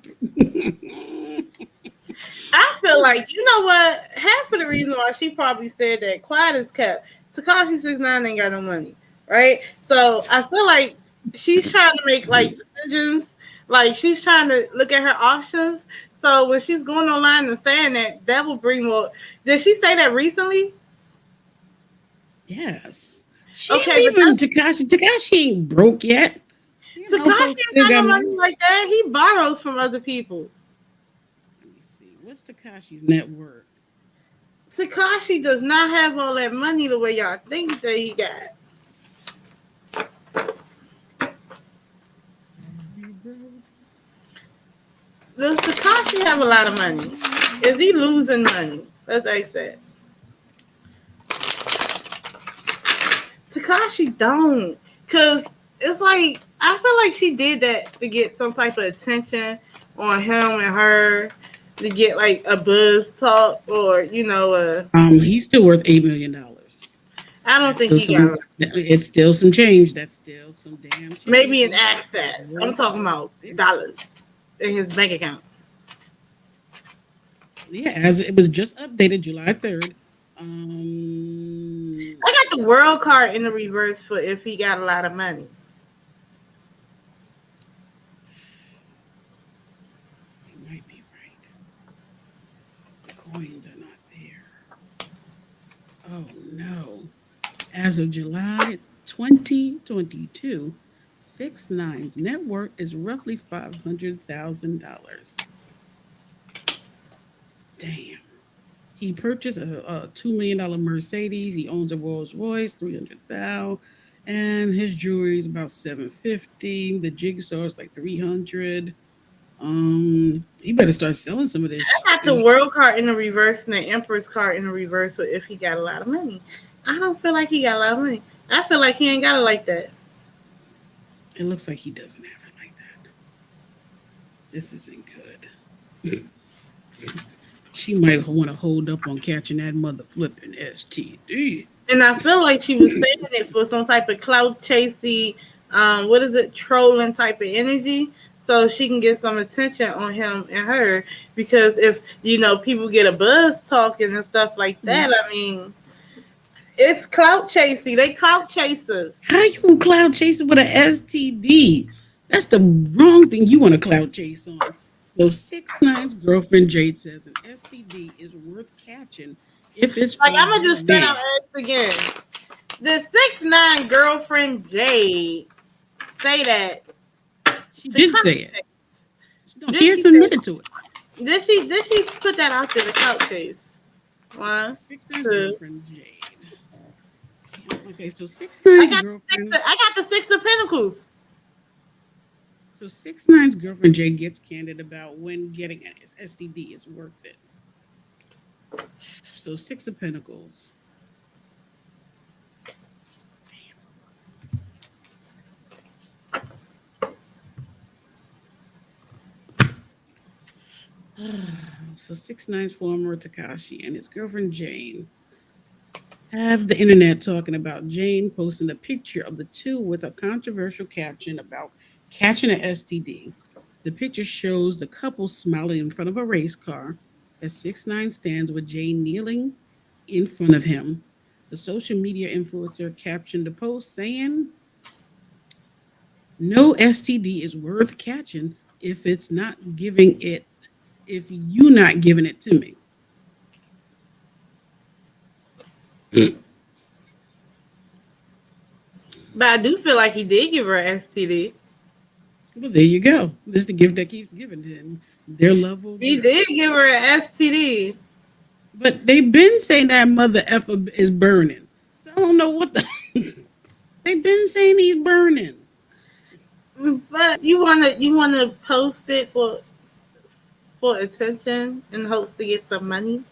I feel like you know what? Half of the reason why she probably said that quiet is kept. Takashi 6ix9ine ain't got no money, right? So I feel like she's trying to make like decisions. Like she's trying to look at her options. So when she's going online and saying that, that will bring more. Did she say that recently?
Yes, she
Okay, but
ain't even Takashi. Takashi ain't broke yet. You know,
Takashi
folks
ain't
still
got
got
no money
money.
like that. He borrows from other people.
Let me see. What's Takashi's net worth?
Takashi does not have all that money the way y'all think that he got.
Be broke.
Does Takashi have a lot of money? Is he losing money? Let's ask that. Takashi don't. Cause it's like I feel like she did that to get some type of attention on him and her to get like a buzz talk or
He's still worth $8 million.
I don't
That's
think
still
he got
some.
a,
It's still some change. That's still some damn change
maybe
for
an
him to be
access. I'm
worth
talking about
it.
dollars in his bank account.
Yeah, as it was just updated July 3rd. Um,
I got the world card in the reverse for if he got a lot of money.
you might be right. The coins are not there. Oh no! As of July 2022, 6ix9ine's net worth is roughly $500,000. Damn. He purchased a $2 million Mercedes. He owns a Rolls Royce, 300,000, and his jewelry is about 750. The jigsaw is like 300. He better start selling some of this.
I got the world card in the reverse and the empress card in the reverse. So if he got a lot of money, I don't feel like he got a lot of money. I feel like he ain't got it like that.
It looks like he doesn't have it like that. This isn't good. She might want to hold up on catching that mother flipping STD.
And I feel like she was saying it for some type of clout chasey, what is it, trolling type of energy, so she can get some attention on him and her. Because if people get a buzz talking and stuff like that, I mean, it's clout chasey. They clout chasers.
How you gonna cloud chasing with an STD? That's the wrong thing you want to cloud chase on. So 6ix9ine's girlfriend Jade says an STD is worth catching if it's
Like,
from
I'm gonna
your
just straight
man.
out ask again. The 6ix9ine girlfriend Jade say that
She
the
did say
clout
it.
chase.
No,
Did
she
she
has
say
admitted to it.
did she put that out there, the clout chase? One,
6ix9ine's
two.
girlfriend Jade. Okay, so six nine's girlfriend.
I got the six of pentacles.
So 6ix9ine's girlfriend Jade gets candid about when getting an STD is worth it. So 6 of Pentacles. So 6ix9ine's former Takashi and his girlfriend Jane have the internet talking about Jane posting a picture of the two with a controversial caption about catching an STD. The picture shows the couple smiling in front of a race car as 6ix9ine stands with Jane kneeling in front of him. The social media influencer captioned the post saying, "No STD is worth catching if you not giving it to me."
But I do feel like he did give her an STD.
Well, there you go. This is the gift that keeps giving, and their love will
He
grow.
did give her an STD.
But they've been saying that mother effer is burning. So I don't know what the they've been saying he's burning.
But you wanna post it for attention in hopes to get some money.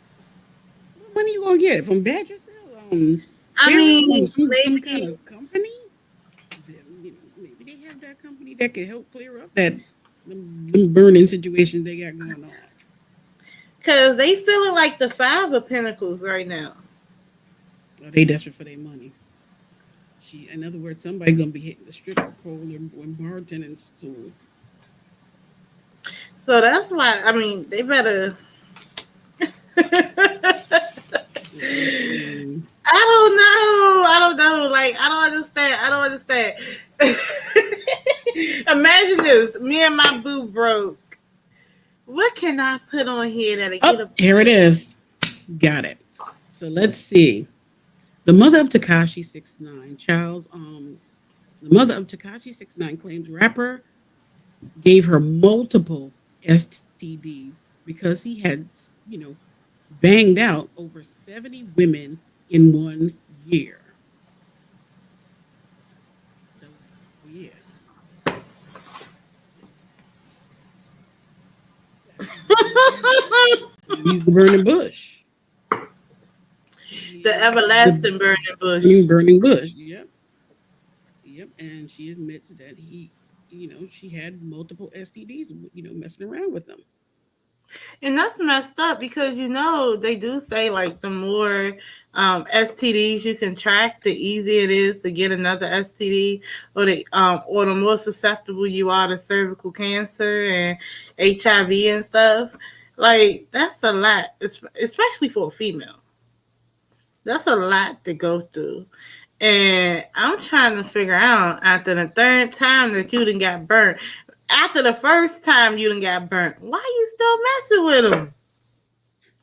What money you gonna get from Badger Sale?
I
Carol?
mean,
Some kind
maybe
of company? Maybe they have that company that can help clear up them burning situations they got going on.
because they feeling like the five of pentacles right now.
Are they desperate for their money? In other words, somebody gonna be hitting the stripper pole and bartending soon.
So that's why they better.
Mm.
I don't know. Like, I don't understand. I don't understand. Imagine this. Me and my boo broke. What can I put on here that'll get
Oh,
a
here it is. Got it. So let's see. The mother of Takashi 69, Charles, the mother of Takashi 69 claims rapper gave her multiple STDs because he had, you know, banged out over 70 women in 1 year. So yeah, he's the burning bush. He
the
is the
everlasting burning bush.
burning bush. Yep. Yep. And she admits that she had multiple STDs, messing around with them.
And that's messed up because they do say like the more STDs you can track, the easier it is to get another STD, or the more susceptible you are to cervical cancer and HIV and stuff. Like, that's a lot, especially for a female. That's a lot to go through. And I'm trying to figure out, after the third time that you done got burnt, after the first time you done got burnt, why you still messing with them?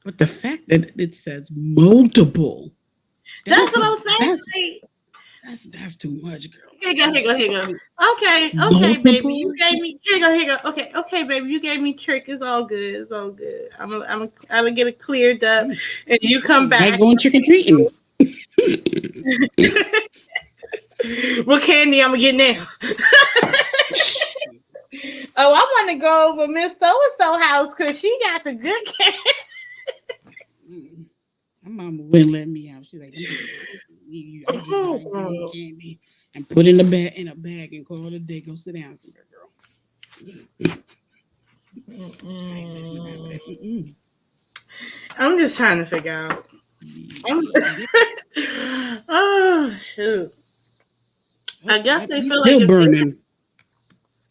But the fact that it says multiple,
That's
that's
what I'm saying.
that's
Like,
that's too much, girl.
here you go, here you go, here you go. Okay, baby, you
Multiple.
gave me. Here you go. Okay, baby, you gave me trick. It's all good. It's all good. I'm gonna get it cleared up, and you come
Like
back.
going trick or treating.
What candy I'm gonna get now? Oh, I want to go over Miss So and So house because she got the good cat.
Mm. My mama wouldn't let me out. She's like, I just buy you candy and put in a bag and call it a day. Go sit down somewhere, girl. I ain't messing around with
Mm-mm.
it. Mm-mm.
I'm just trying to figure out. I'm-
Yep.
oh shoot!
Oh,
I guess
yep.
they
They
feel like
still
if
burning.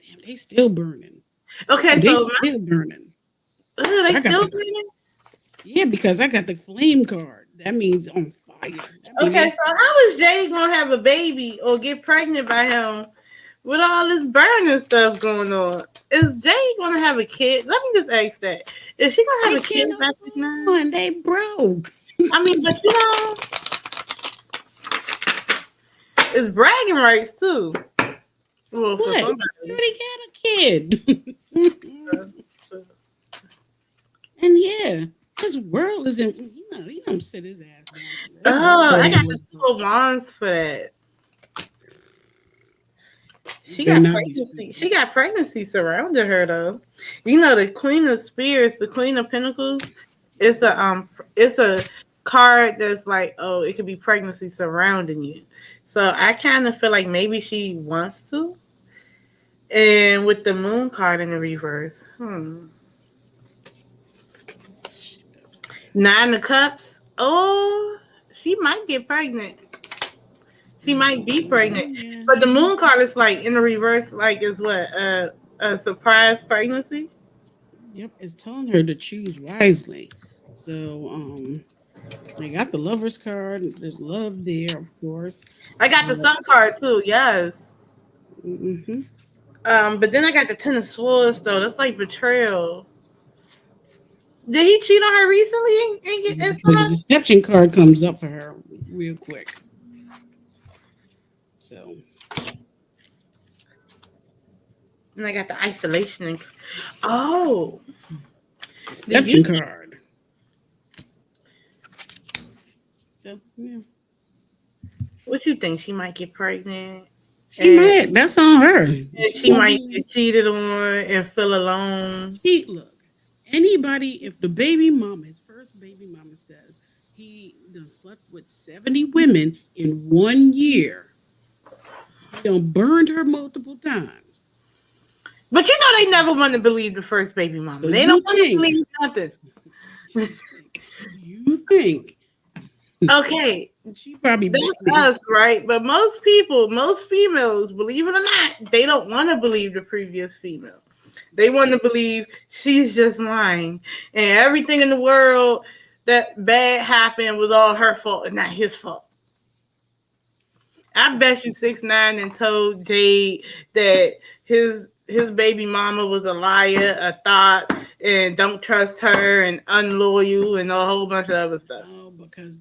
Damn, they still burning. Oh,
okay,
they
so
still burning.
they
I got
still
the
cleaning.
Yeah, because I got the flame card. That means on fire. That means
Okay,
they
so how is Jay gonna have a baby or get pregnant by him with all this burning stuff going on? Is Jay gonna have a kid? Let me just ask that. Is she gonna
they
have a kid
can't
by 6'9"?
afford. They broke.
I mean, but you know, it's bragging rights too. Well, for
What? You
somebody.
already got a kid. And yeah, his world isn't. He don't sit his ass down. His
Oh,
world
I
ain't
got the
what's
full
bullshit.
bonds for that.
You
She
better
got
not be
pregnancy. She
stupid.
got pregnancy surrounding her though. You know the Queen of Spears, the Queen of Pentacles. It's a card that's like, oh, it could be pregnancy surrounding you. So I kind of feel like maybe she wants to. And with the Moon card in the reverse, Nine of Cups. Oh, she might get pregnant. She might be pregnant.
Yeah.
But the Moon card is like in the reverse, like is what a surprise pregnancy.
Yep. It's telling her to choose wisely. So they got the lovers card. There's love there, of course.
I got the Sun card too. Yes.
Mm-hmm.
But then I got the Ten of Swords though. That's like betrayal. Did he cheat on her recently? And
Because the deception card comes up for her real quick. So
and I got the isolation. Oh, did you?
deception card. So yeah.
What you think? She might get pregnant,
She
and,
might. That's on her.
and
She
she
gonna
might
be.
get cheated on and feel alone.
She look. Anybody, if the baby mama, his first baby mama says he done slept with 70 women in 1 year, he done burned her multiple times.
But you know they never want to believe the first baby mama.
So
They don't
you
want to
think,
believe nothing.
you think
Okay,
she probably
that's us, right? But most people, most females, believe it or not, they don't want to believe the previous female. They want to believe she's just lying, and everything in the world that bad happened was all her fault and not his fault. I bet you 6ix9ine and told Jade that his baby mama was a liar, a thought, and don't trust her and unloyal and a whole bunch of other stuff.
no, because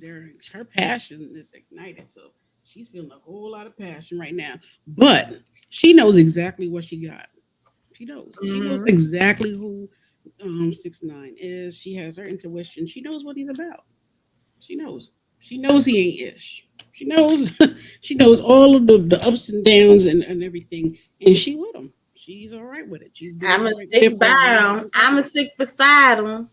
her passion is ignited. So she's feeling a whole lot of passion right now. But she knows exactly what she got. She knows. She knows
Mm-hmm.
exactly who 6ix9ine is. She has her intuition. She knows what he's about. She knows. She knows he ain't ish. She knows. She knows all of the ups and downs and everything, and she with him. She's all right with it. She's been
I'm
all
a
right with it
stick
for a
by
real
him.
long
I'm a
time.
stick beside him.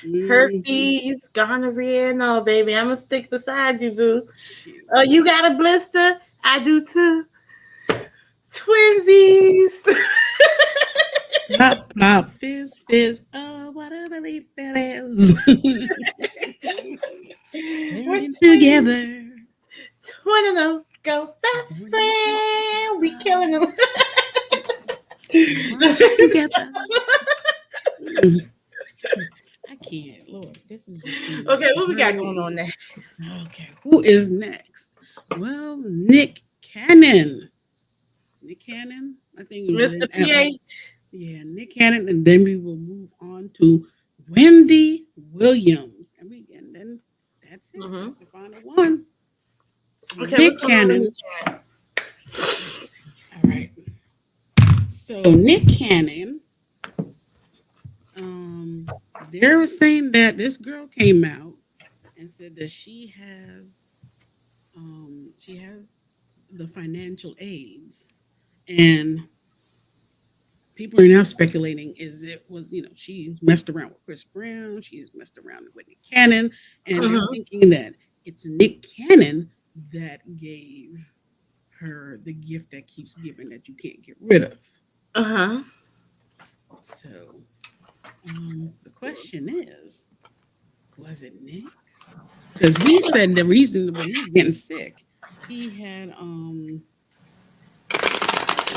Hmm.
Herpes, gonorrhea, no, baby. I'm gonna stick beside you, boo.
Shoot.
Oh, you got a blister? I do too. Twinsies.
Plop, plop, fizz, fizz. Oh, what a belief it is.
We're
Learning
twins.
together.
Twin of them go best
Learning
friend. We
together.
killing them.
Working together. Mm. I can't, Lord. This is just too much.
Okay, what we got
Girl.
going on there?
Okay, who is next? Well, Nick Cannon. Nick Cannon. I think.
Mr. PH.
Yeah, Nick Cannon, and then we will move on to Wendy Williams, and then that's it.
Mm-hmm.
That's the final one. So
Okay, what's
Nick
going on in the
Cannon.
chat?
All right. So Nick Cannon. They're saying that this girl came out and said that she has the financial aids, and people are now speculating is it was, she messed around with Chris Brown, she's messed around with Nick Cannon, and they're
Mhm.
thinking that it's Nick Cannon that gave her the gift that keeps giving that you can't get rid of.
Uh-huh.
So the question is, was it Nick? Because he said the reason when he was getting sick, he had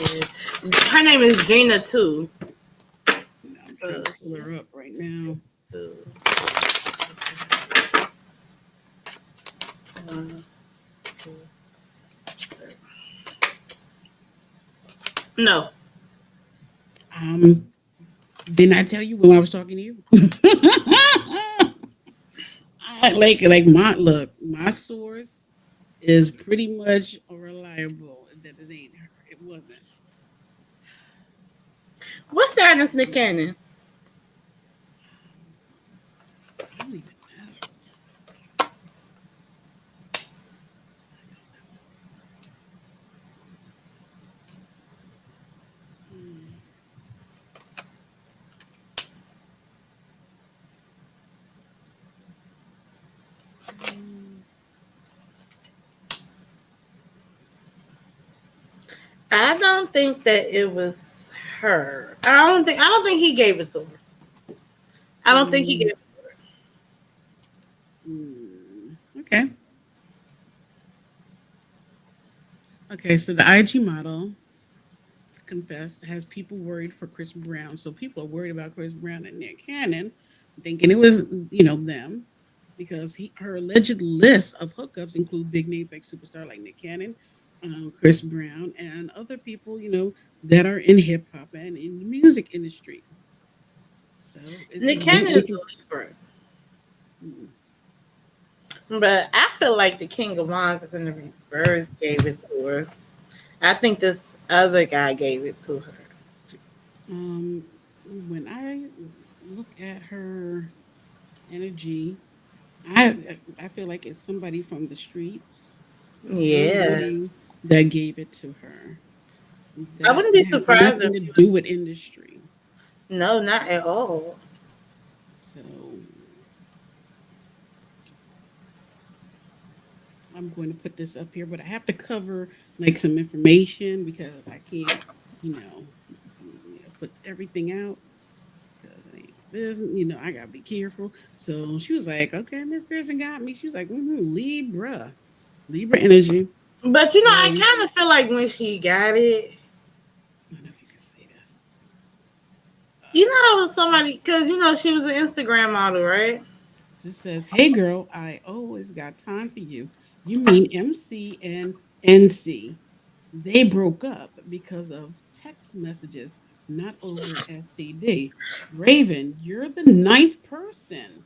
Yeah. Her name is Gina too.
I'm trying
Uh,
to pull her up right now.
no.
Um didn't I tell you when I was talking to you? like my look, my source is pretty much reliable that it ain't her. It wasn't.
What's the artist Nick Cannon?
I don't even know. Hmm. Um,
I don't think that it was her. I don't think he gave it to her. I don't think he gave
um,
it to her.
okay. Okay, so the IG model confessed has people worried for Chris Brown. So people are worried about Chris Brown and Nick Cannon, thinking it was, them, because her alleged list of hookups include big names like superstar like Nick Cannon, Chris Brown, and other people, that are in hip hop and in the music industry. So it's
Nick
been
Cannon is
making.
a Libra.
Mm,
But I feel like the King of Wands and the Reverse gave it to her. I think this other guy gave it to her.
when I look at her energy, I feel like it's somebody from the streets,
Yeah.
somebody that gave it to her
I
that
wouldn't be
has
surprised
nothing
if
to do with industry.
no, not at all.
So I'm going to put this up here, but I have to cover like some information because I can't, put everything out because it ain't my business. I gotta be careful. So she was like, "Okay, Miss Pearson got me." She was like, Libra, Libra energy.
But I
So
kind of feel like when she got it,
I don't know if you can say this.
how it was somebody because she was an Instagram model, right?
It says, "Hey girl, I always got time for you. You mean MC and NC? They broke up because of text messages, not over STD. Raven, you're the ninth person.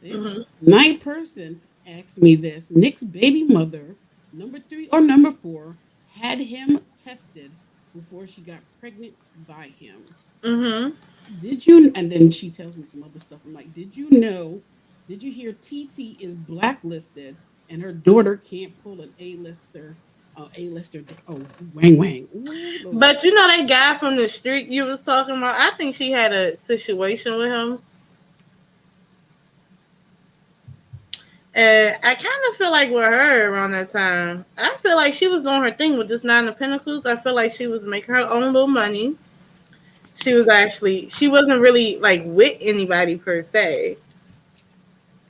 See,
Hmm.
ninth person asked me this. Nick's baby mother, number 3 or number 4, had him tested before she got pregnant by him.
Hmm.
Did you?" And then she tells me some other stuff. I'm like, "Did you know? Did you hear TT is blacklisted and her daughter can't pull an A-lister? A-lister. Oh, wang wang. Ooh, Lord.
But that guy from the street you was talking about. I think she had a situation with him, and I kind of feel like with her around that time, I feel like she was doing her thing with this Nine of Pentacles. I feel like she was making her own little money. She wasn't really like with anybody per se.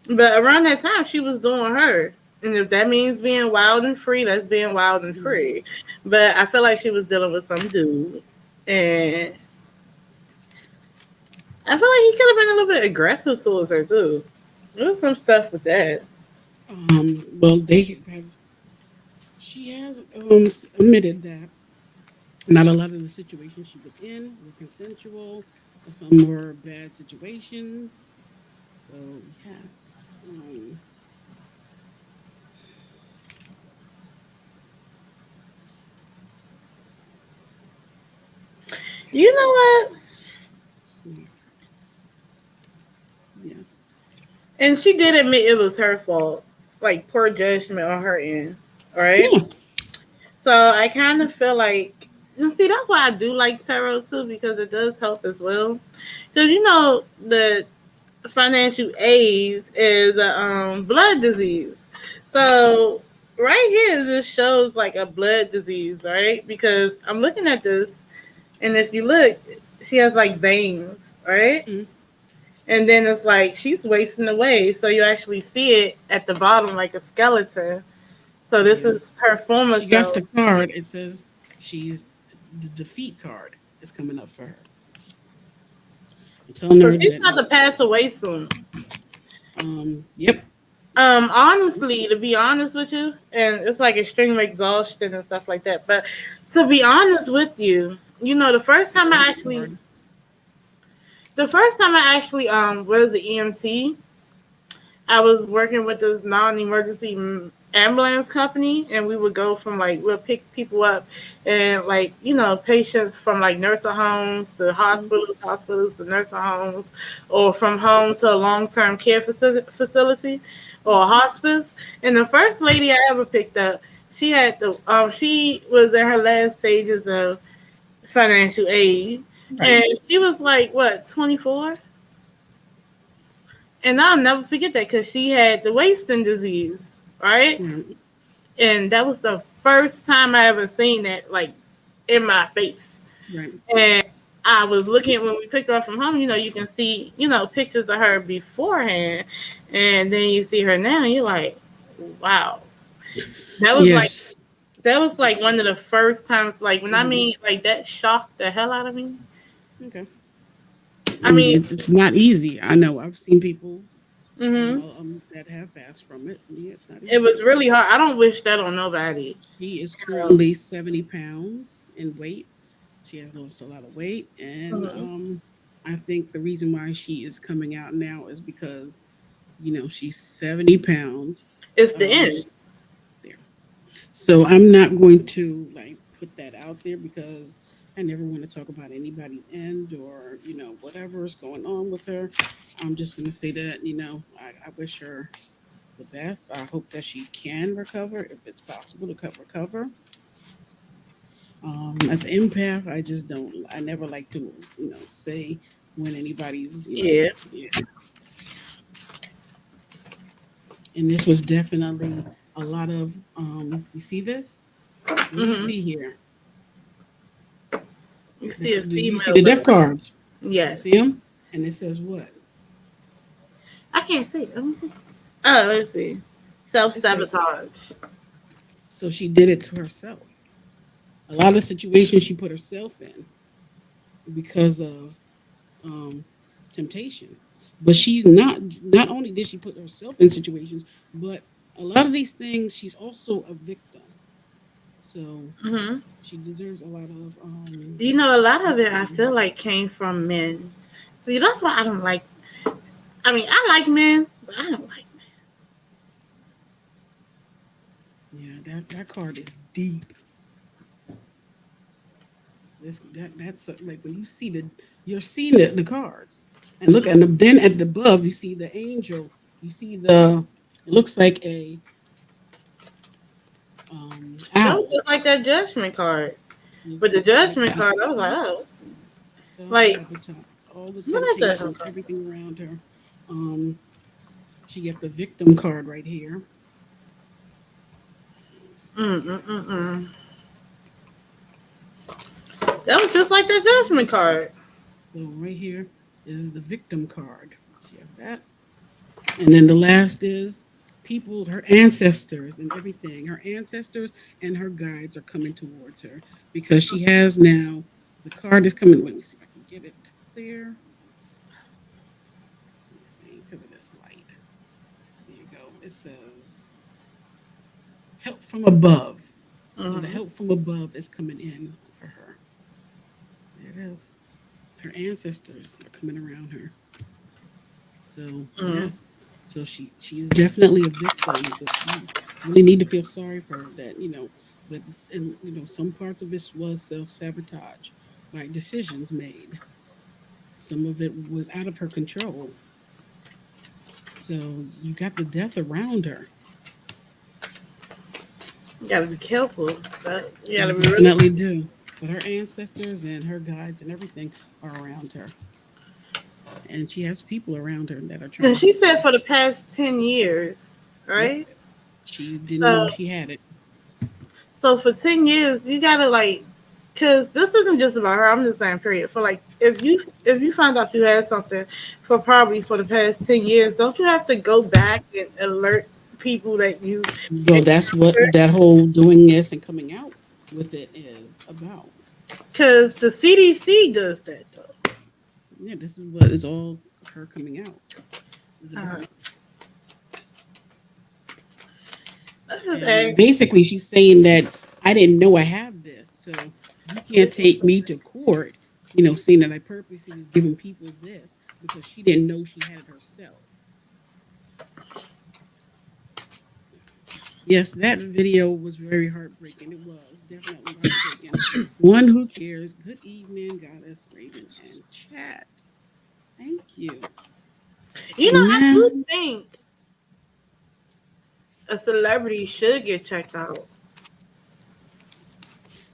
But around that time, she was doing her. And if that means being wild and free, that's being wild and
Mhm.
free. But I feel like she was dealing with some dude. And I feel like he could have been a little bit aggressive towards her, too. There was some stuff with that.
Well, they have. She has admitted that not a lot of the situations she was in were consensual. Some were bad situations. So yes.
You know what?
Smart. Yes.
And she did admit it was her fault. Like, poor judgment on her end. Right?
Yeah.
So I kind of feel like You see, that's why I do like tarot too, because it does help as well. Because the financial AIDS is a blood disease. So right here, this shows like a blood disease, right? Because I'm looking at this, and if you look, she has like veins, right?
Mm,
And then it's like she's wasting away. So you actually see it at the bottom like a skeleton. So this
yeah.
is her former
She got
self.
the card. It says she's the defeat card is coming up for her. I'm telling
So
her
she's
that
about to pass away soon.
yep.
Honestly, to be honest with you, and it's like extreme exhaustion and stuff like that. But to be honest with you,
It's the ghost card.
the first time I actually was the EMT, I was working with this non-emergency ambulance company, and we would go from like we'll pick people up, and like patients from like nursing homes, the
Mm,
hospitals, the nursing homes, or from home to a long-term care facility or a
mm,
hospice. And the first lady I ever picked up, she was in her last stages of financial aid,
right.
and she was like what 24. And I'll never forget that because she had the wasting disease, right?
Right.
And that was the first time I ever seen that, like, in my face.
Right.
And I was looking when we picked her up from home. You can see, pictures of her beforehand, and then you see her now. And you're like, wow, that was like
Yes.
that was like one of the first times. Like when I
Hmm.
mean, like that shocked the hell out of me.
Okay.
I
And
mean,
it's not easy. I know. I've seen people
hmm
that have passed from it. Yeah, it's not
it
easy.
was really hard. I don't wish that on nobody.
She is
You
currently 70 pounds in weight. She has lost a lot of weight, and
Mhm.
I think the reason why she is coming out now is because she's 70 pounds.
It's the
Um,
end.
sh- there. So I'm not going to like put that out there because I never want to talk about anybody's end or whatever is going on with her. I'm just going to say that I wish her the best. I hope that she can recover if it's possible to recover. As an empath, I just don't. I never like to say when anybody's
Yeah.
yeah. And this was definitely a lot of you see this? What do you
hmm
see here?
You see a
Do you see
female
the death
lip.
cards? You
Yes.
see them? And it says what?
I can't see. Let me see. Oh, let's see. Self
It says
sabotage.
so she did it to herself. A lot of situations she put herself in because of um, temptation. But she's not. Not only did she put herself in situations, but a lot of these things she's also a victim. So
hmm
she deserves a lot of
A lot of it I
sympathy.
feel like came from men. See, that's why I don't like. I mean, I like men, but I don't like
Yeah, that card is deep. That's like when you see you're seeing the cards, and look at them. Then at the above, you see the angel. You see it looks like a
men. That was
owl.
just like that judgment card. With the
It's like
judgment
that.
card, I was like,
Mhm.
oh,
Self
like
sabotage, all the
what is that?
temptations, everything around her. Um, she got the victim card right here. Let me see if I can.
Mm. That was just like that judgment card.
So right here is the victim card. She has that. And then the last is people, her ancestors and everything. Her ancestors and her guides are coming towards her because she has now the card is coming. Wait, let me see if I can get it clear. Let me see because of this light. There you go. It says help from above. So the
hmm
help from above is coming in for her. There it is. Her ancestors are coming around her. So
mm
yes, so she is definitely a victim, but you really need to feel sorry for her that but and some parts of this was self sabotage by decisions made. Some of it was out of her control. So you got the death around her.
You gotta be careful. You
You
gotta be really.
definitely do. but her ancestors and her guides and everything are around her, and she has people around her that are trying
And
to
she
help
said
her.
for the past 10 years,
Yep,
right?
she didn't know
So
she had it.
so for 10 years, you gotta like, cause this isn't just about her. I'm just saying, period. For like, if you find out you had something for probably for the past 10 years, don't you have to go back and alert people that you
Well, that's what that whole doing this and coming out with it is about.
because the CDC does that though.
Yeah, this is what is all her coming out is
Uh,
about.
let's just
And
ask.
basically, she's saying that I didn't know I have this, so you can't take me to court. Saying that I purposely was giving people this because she didn't know she had it herself. Yes, that video was very heartbreaking. It was definitely heartbreaking. One who cares. Good evening, Goddess Raven and chat. Thank you. So
I
now,
do think a celebrity should get checked out.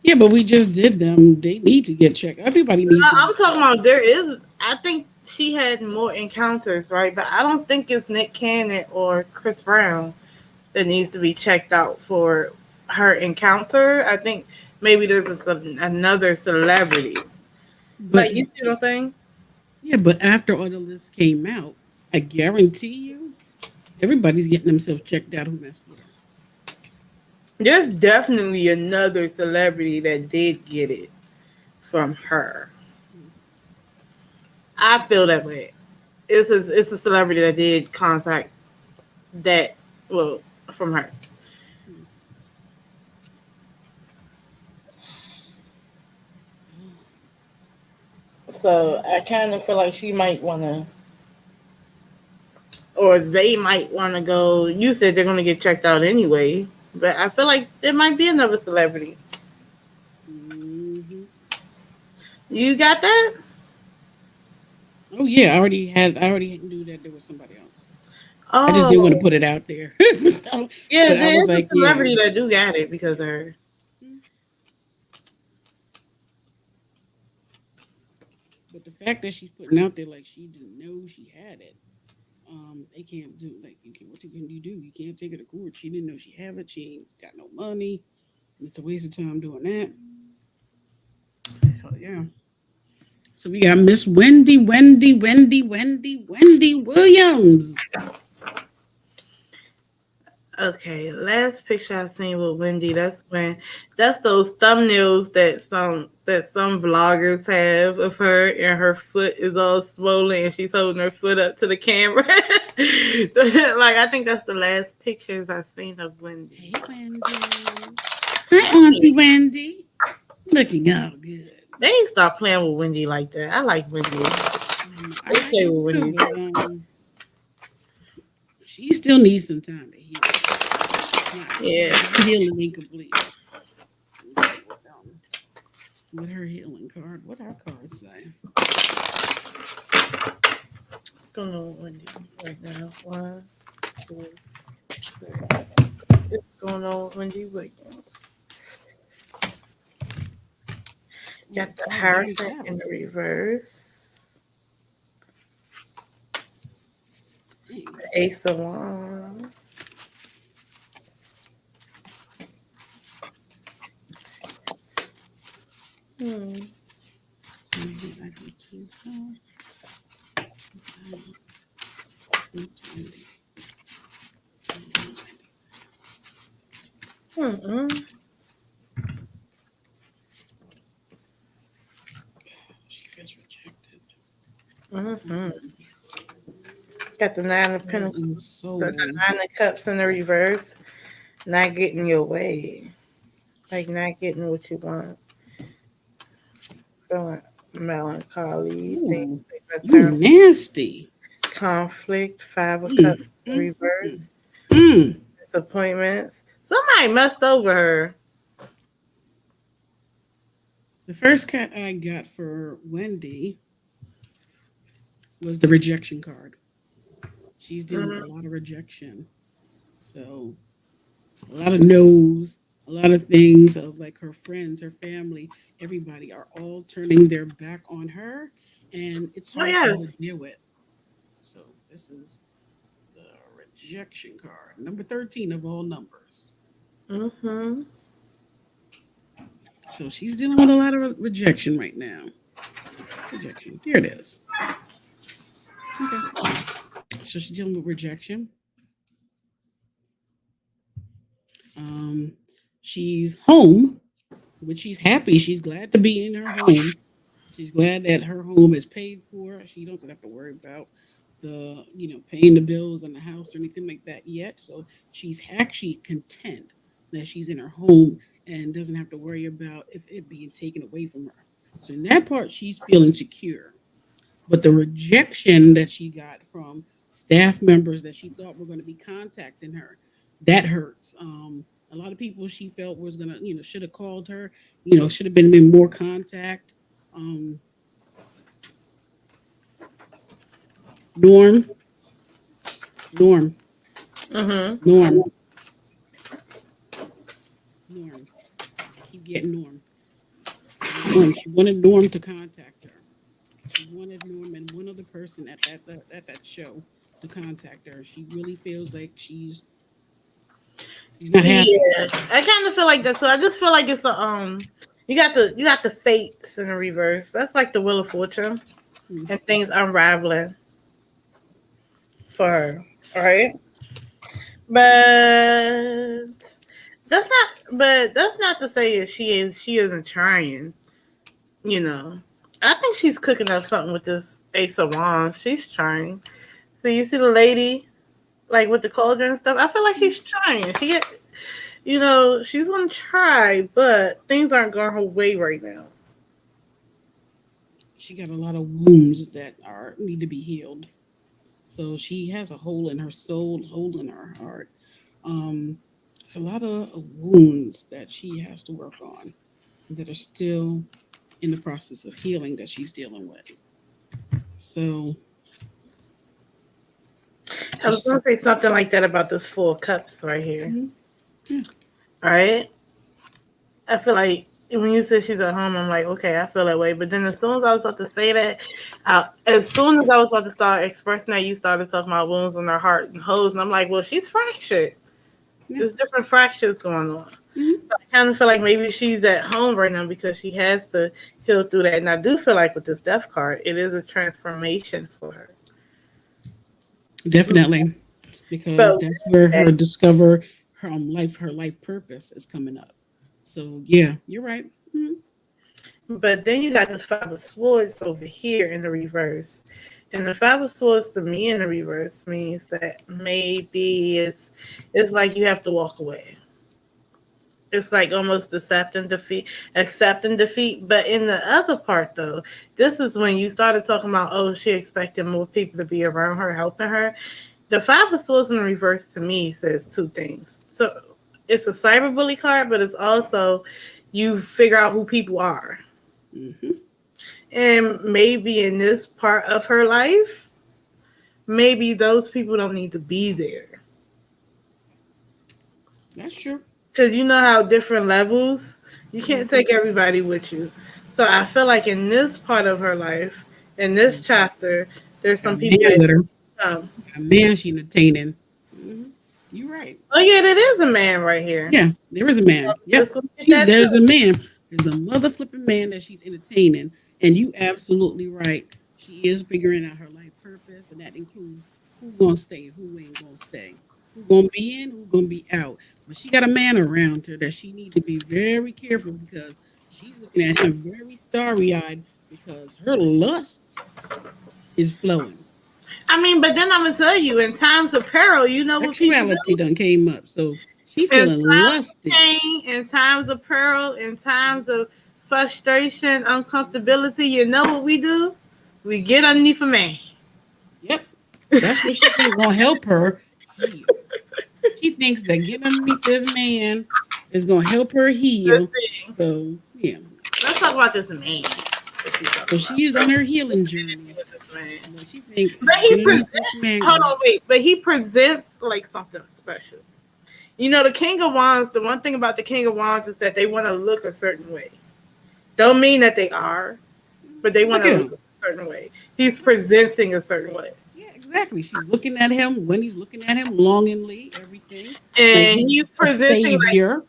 yeah, but we just did them. They need to get checked. Everybody needs to be
I'm talking
checked.
about there is. I think she had more encounters, right? But I don't think it's Nick Cannon or Chris Brown that needs to be checked out for her encounter. I think maybe there's another celebrity.
But
Like you see what I'm saying?
yeah, but after all the lists came out, I guarantee you, everybody's getting themselves checked out who messed with her.
There's definitely another celebrity that did get it from her.
Mm.
I feel that way. It's a celebrity that did contact that well from her.
Mm. Oh,
So
yes.
I kind of feel like she might want to, or they might want to go. You said they're going to get checked out anyway, but I feel like there might be another celebrity.
Hmm.
You got that?
Oh yeah, I already knew that there was somebody else. I just didn't want to
Oh,
put it out there.
yeah,
But I
there
was
is a
like, yeah.
celebrity that do got it because of her.
Mm. But the fact that she's putting out there like she didn't know she had it, they can't do like what can you do? You can't take her to court. She didn't know she have it. She ain't got no money. It's a waste of time doing that. So yeah. So we got Miss Wendy Williams.
Okay, last picture I seen with Wendy. That's those thumbnails that some vloggers have of her, and her foot is all swollen, and she's holding her foot up to the camera. Like I think that's the last pictures I've seen of Wendy.
Hey Wendy. Hi Auntie Wendy. Looking all good.
They ain't stop playing with Wendy like that. I like Wendy.
I
They
like
play
her
with
too,
Wendy.
but she still needs some time to heal. Not
Yeah.
her healing ain't complete. Let's see what her healing card. What our cards say.
What's going on with Wendy right now? One, two, three. What's going on with Wendy Williams?
Oh,
Got the
card time
Hierophant in
travel.
the reverse.
Dang.
Ace of Wands. Hmm.
Maybe I go too far. Miss Wendy. Wendy.
Mm-mm.
She feels rejected.
Mm-hmm.
Mm.
Got the Nine of
Heart
Pentacles,
and
the
soul.
Nine of Cups in the reverse. Not getting your way. Like not getting what you want. Feeling melancholy. Things
Ooh,
like that
you
turn.
nasty.
Conflict. Five of Cups
Mm,
in
mm, mm,
reverse.
mm.
Disappointments. Somebody messed over her.
The first cat I got for Wendy was the rejection card. She's dealing with a
Mm-hmm.
lot of rejection. So a lot of no's, a a lot of things of like her friends, her family, everybody are all turning their back on her, and it's
Oh
hard for her to
yes.
deal with. So this is the rejection card, number 13 of all numbers.
Mm-hmm.
So she's dealing with a lot of rejection right now. Rejection. Here it is. Okay. So she's dealing with rejection. Um, she's home, which she's happy. She's glad to be in her home. She's glad that her home is paid for. She doesn't have to worry about the, paying the bills on the house or anything like that yet. So she's actually content that she's in her home and doesn't have to worry about if it being taken away from her. So in that part, she's feeling secure. But the rejection that she got from staff members that she thought were going to be contacting her, that hurts. A lot of people she felt was gonna, should have called her, should have been more contact. Um, Norm, Norm,
Mm-hmm.
Norm, Norm. I keep getting Norm. Norm. She wanted Norm to contact her. She wanted Norm and one other person at that show to contact her. She really feels like she's not happy.
Yeah, I kind of feel like that. So I just feel like it's a you got the fates in the reverse. That's like the wheel of fortune
Mm.
and things unraveling for her. All right, but that's not to say that she isn't trying. You know, I think she's cooking up something with this Ace of Wands. She's trying. So you see the lady like with the cauldron and stuff. I feel like she's trying. She's gonna try, but things aren't going her way right now.
She got a lot of wounds that are need to be healed. So she has a hole in her soul, hole in her heart. It's a lot of wounds that she has to work on that are still in the process of healing that she's dealing with. So
I was
she's
gonna say something like that about this Four of Cups right here.
Mhm. Yeah,
All right, I feel like when you said she's at home, I'm like, okay, I feel that way. But then as soon as I was about to say that, as soon as I was about to start expressing that, you started talking about wounds in her heart and holes, and I'm like, well, she's fractured.
yeah.
There's different fractures going on.
Mhm.
So I kind of feel like maybe she's at home right now because she has to heal through that. And I do feel like with this death card, it is a transformation for her.
Definitely, because
But
that's where her life purpose is coming up. So yeah, you're right. Mhm.
but then you got this Five of Swords over here in the reverse. And the Five of Swords to me in the reverse means that maybe it's like you have to walk away. It's like almost accepting defeat. But in the other part though, this is when you started talking about, oh, she expected more people to be around her, helping her. The Five of Swords in the reverse to me says two things. So it's a cyberbully card, but it's also you figure out who people are.
Mhm.
And maybe in this part of her life, maybe those people don't need to be there.
That's true.
Because you know how different levels, you can't
Mhm.
take everybody with you. So I feel like in this part of her life, in this
Mhm.
chapter, there's
Got
some
a
people
man
that
with her.
come.
Got a man she entertaining. Mhm. You're right.
Oh yeah, that is a man right here.
Yeah, there is a man.
Let's
Yep.
look at
She's
that
there's a
too.
man. There's a mother flipping man that she's entertaining. And you absolutely right. She is figuring out her life purpose, and that includes who gonna stay and who ain't gonna stay. Who gonna be in, who gonna be out. But she got a man around her that she need to be very careful because she's looking at him very starry eyed because her lust is flowing.
I mean, but then I'm gonna tell you, in times of peril, you know what people
Sexuality
do.
done came up. So she
In
feeling
times of
lusty.
pain, in times of peril, in times of frustration, uncomfortability, you know what we do? We get underneath a man.
Yep. That's what she think gonna help her heal. She thinks that getting underneath this man is gonna help her
Let's
heal.
see.
So yeah.
Let's talk about this man.
So she's on her healing journey.
With this man.
But she think
But he
getting underneath this
presents.
man
Hold
gonna
on,
help.
wait. But he presents like something special. The King of Wands, the one thing about the King of Wands is that they want to look a certain way. Don't mean that they are, but they want
Look
to
at
look
him.
a certain way. He's presenting a certain way.
Yeah, exactly. She's looking at him when he's looking at him longingly, everything. Like
And
he's
he's
a
presenting
savior.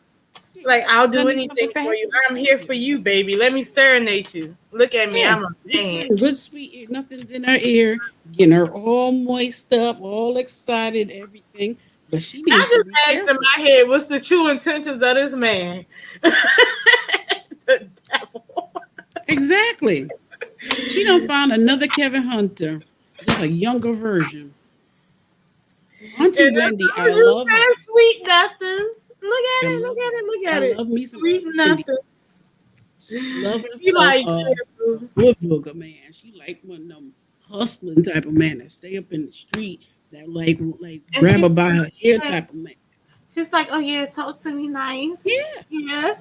Yeah,
like I'll do
honey, I'm
anything
about to
for
have
you.
a
I'm here for
savior.
you, baby. Let me serenade you. Look at me.
Yeah,
I'm a man.
whispering good sweet ear, nothing's in her ear, getting her all moist up, all excited, everything. But she
I
needs to
just
be
asked in
careful.
my head, what's the true intentions of this man? The devil.
Exactly. She done found another Kevin Hunter, just a younger version.
And
Auntie
that's
Wendy,
all
I
you
love her.
said, sweet nothings. Look
I
at it, look
love
at
her.
it, look
I
at it.
love me some
Sweet
Auntie Wendy.
nothings.
Love
He
herself
like,
a good booger man. She like one of them hustling type of man that stay up in the street that like
and
grab her by her hair
like,
type of man.
she's like, oh yeah, talk to me nice.
Yeah.
Yeah.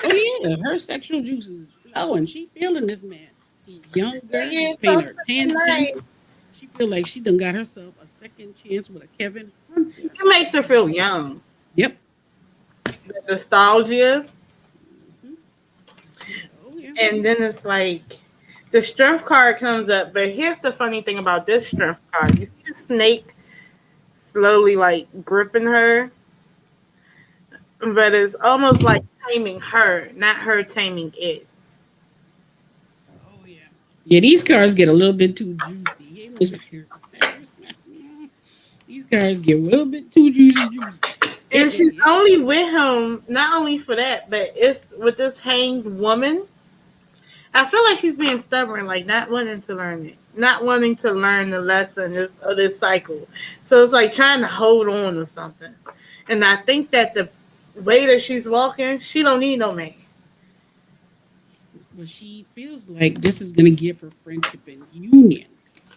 Oh yeah. Her sexual juices is flowing. She feeling this man. He's
Oh
younger.
yeah,
He's paying
talk
her
to me
attention.
nice.
She feel like she done got herself a second chance with a Kevin Hunter.
It makes her feel young.
Yep.
The nostalgia.
Hmm. Oh yeah.
And then it's like the strength card comes up, but here's the funny thing about this strength card. You see the snake slowly like gripping her, but it's almost like taming her, not her taming it.
Oh yeah. Yeah, these cars get a little bit too juicy. Hey, Miss Pierce. These cars get a little bit too juicy.
And she's
Yep.
only with him not only for that, but it's with this hanged woman. I feel like she's being stubborn, like not wanting to learn it, not wanting to learn the lesson of this cycle. So it's like trying to hold on to something. And I think that the way that she's walking, she don't need no man.
But she feels like this is going to give her friendship and union.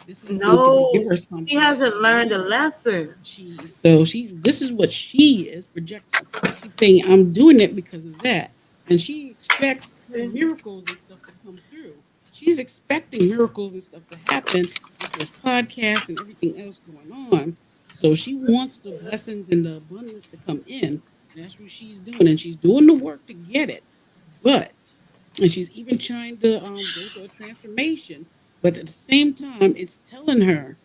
This is going to give
No,
her
she
something that
hasn't
she
learned the
needs.
lesson.
She's this is what she is projecting. She's saying I'm doing it because of that, and she expects miracles and stuff to come through. She's expecting miracles and stuff to happen with this podcast and everything else going on. So she wants the blessings and the abundance to come in. That's what she's doing, and she's doing the work to get it. But and she's even trying to go through a transformation. But at the same time, it's telling her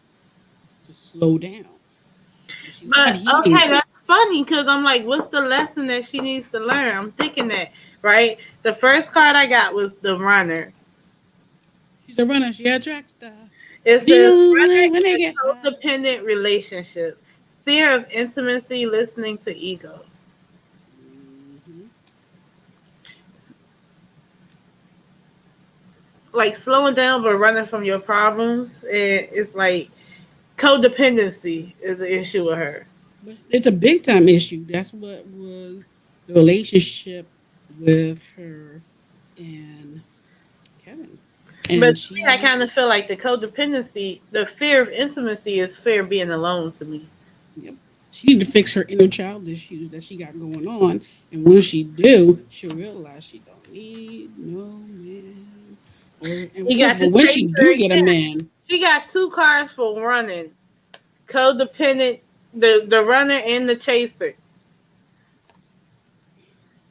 to slow down. And she's not
But
heeding
okay,
it.
that's funny because I'm like, what's the lesson that she needs to learn? I'm thinking that, right? The first card I got was the runner.
She's a runner. She a track star.
It
Do you
says
know
runner
when they
in
get high?
codependent relationship, fear of intimacy, listening to ego.
Hmm.
Like slowing down but running from your problems. And it's like codependency is the issue with her.
But it's a big time issue. That's what was the relationship with her and Kevin.
But
And
to me, I
she,
kind of feel like the codependency, the fear of intimacy is fear of being alone to me.
yep, she need to fix her inner child issues that she got going on. And when she do, she'll realize she don't need no man or and
You
whatever.
got
But
the
when she
chaser
do get a
again.
man,
She got two cards for running. Codependent, the runner and the chaser.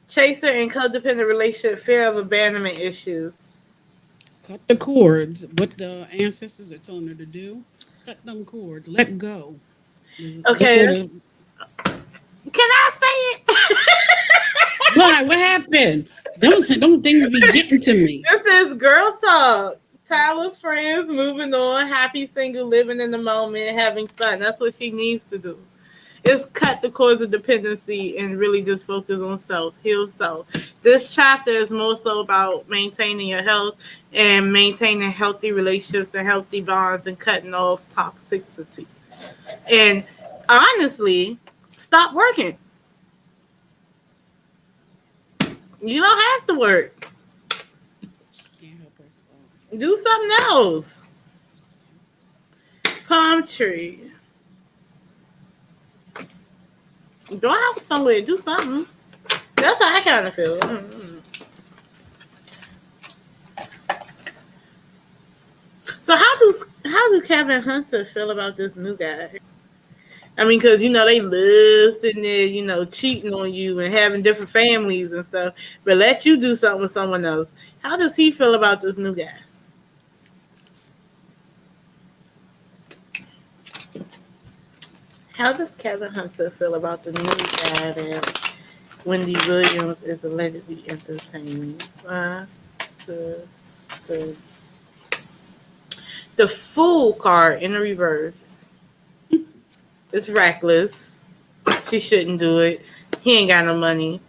Chaser and codependent relationship, fear of abandonment issues.
cut the cords. What the ancestors are telling her to do, cut them cords. Let go. Let's
Okay,
go to
can I say it?
why? What happened? Don't things be getting to me.
This is girl talk. Time with friends, moving on, happy single, living in the moment, having fun. That's what she needs to do. Is cut the cords of dependency and really just focus on self, heal self. This chapter is more so about maintaining your health and maintaining healthy relationships and healthy bonds and cutting off toxicity. And honestly, stop working. You don't have to work.
She can't help herself.
Do something else. Palm tree. Go out somewhere. Do something. That's how I kind of feel. Mm-hmm. So how do Kevin Hunter feel about this new guy? I mean, because they live sitting there, cheating on you and having different families and stuff, but let you do something with someone else. How does he feel about this new guy? How does Kevin Hunter feel about the new guy that Wendy Williams is allegedly entertaining? The, the, the fool card in the reverse. It's reckless. She shouldn't do it. He ain't got no money.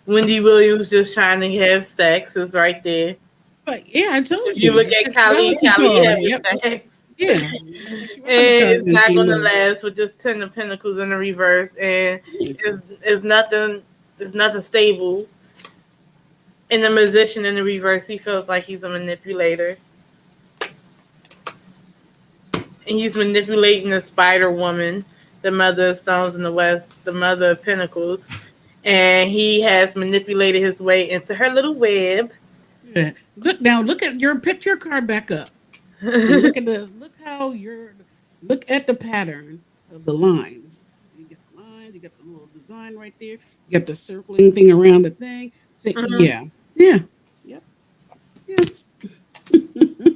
Wendy Williams just trying to have sex is right there.
But yeah, I
If
told
you
you,
look
the
at Kylie,
sexuality
Kylie
card.
having
Yep.
sex.
Yeah. The
And
sexuality card
it's
then
not
came
gonna
up.
last with this Ten of Pentacles in the reverse, and it's nothing. It's nothing stable. And the musician in the reverse, he feels like he's a manipulator, and he's manipulating the Spider Woman, the Mother of Stones in the West, the Mother of Pentacles, and he has manipulated his way into her little web.
Yeah. Look now. Look at your picture card back up, and look how look at the pattern of the lines. You got the lines. You got the little design right there. You got the circling thing around the thing. So
Mhm.
yeah, yeah, yep, yeah.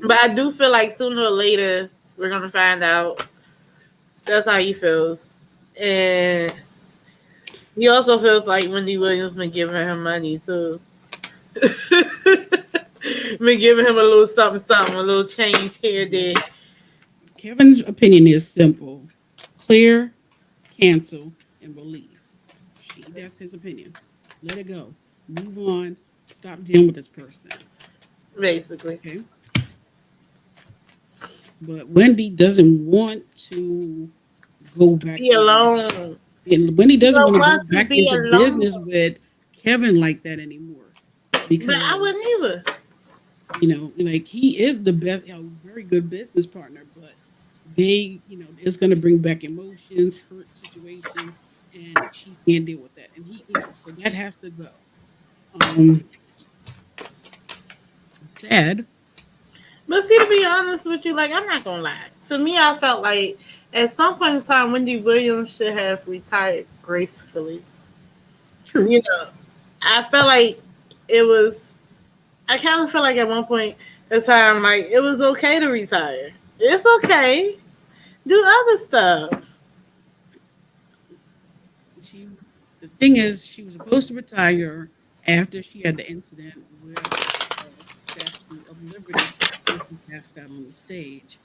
But I do feel like sooner or later we're gonna find out. That's how he feels, and he also feels like Wendy Williams been giving him money too. Been giving him a little something, something, a little change here,
Yeah.
there.
Kevin's opinion is simple: clear, cancel, and release. That's his opinion. Let it go. Move on. Stop dealing with this person.
Basically.
Okay. But Wendy doesn't want to go back
Be
in.
alone.
And Wendy
You
doesn't
don't
want to go
want to
back
be
into
alone.
business with Kevin like that anymore.
But I
Because,
wouldn't either.
like he is the best, a very good business partner, but it's going to bring back emotions, hurt situations, and she can't deal with that. And so that has to go. Um, it's sad.
But see, to be honest with you, like I'm not gonna lie. To me, I felt like at some point in time, Wendy Williams should have retired gracefully.
True.
You know, I felt like it was. I kind of felt like at one point in time, like it was okay to retire. It's okay. Do other stuff.
She, the thing is, she was supposed to retire after she had the incident with Statue of Liberty when she passed out on the stage.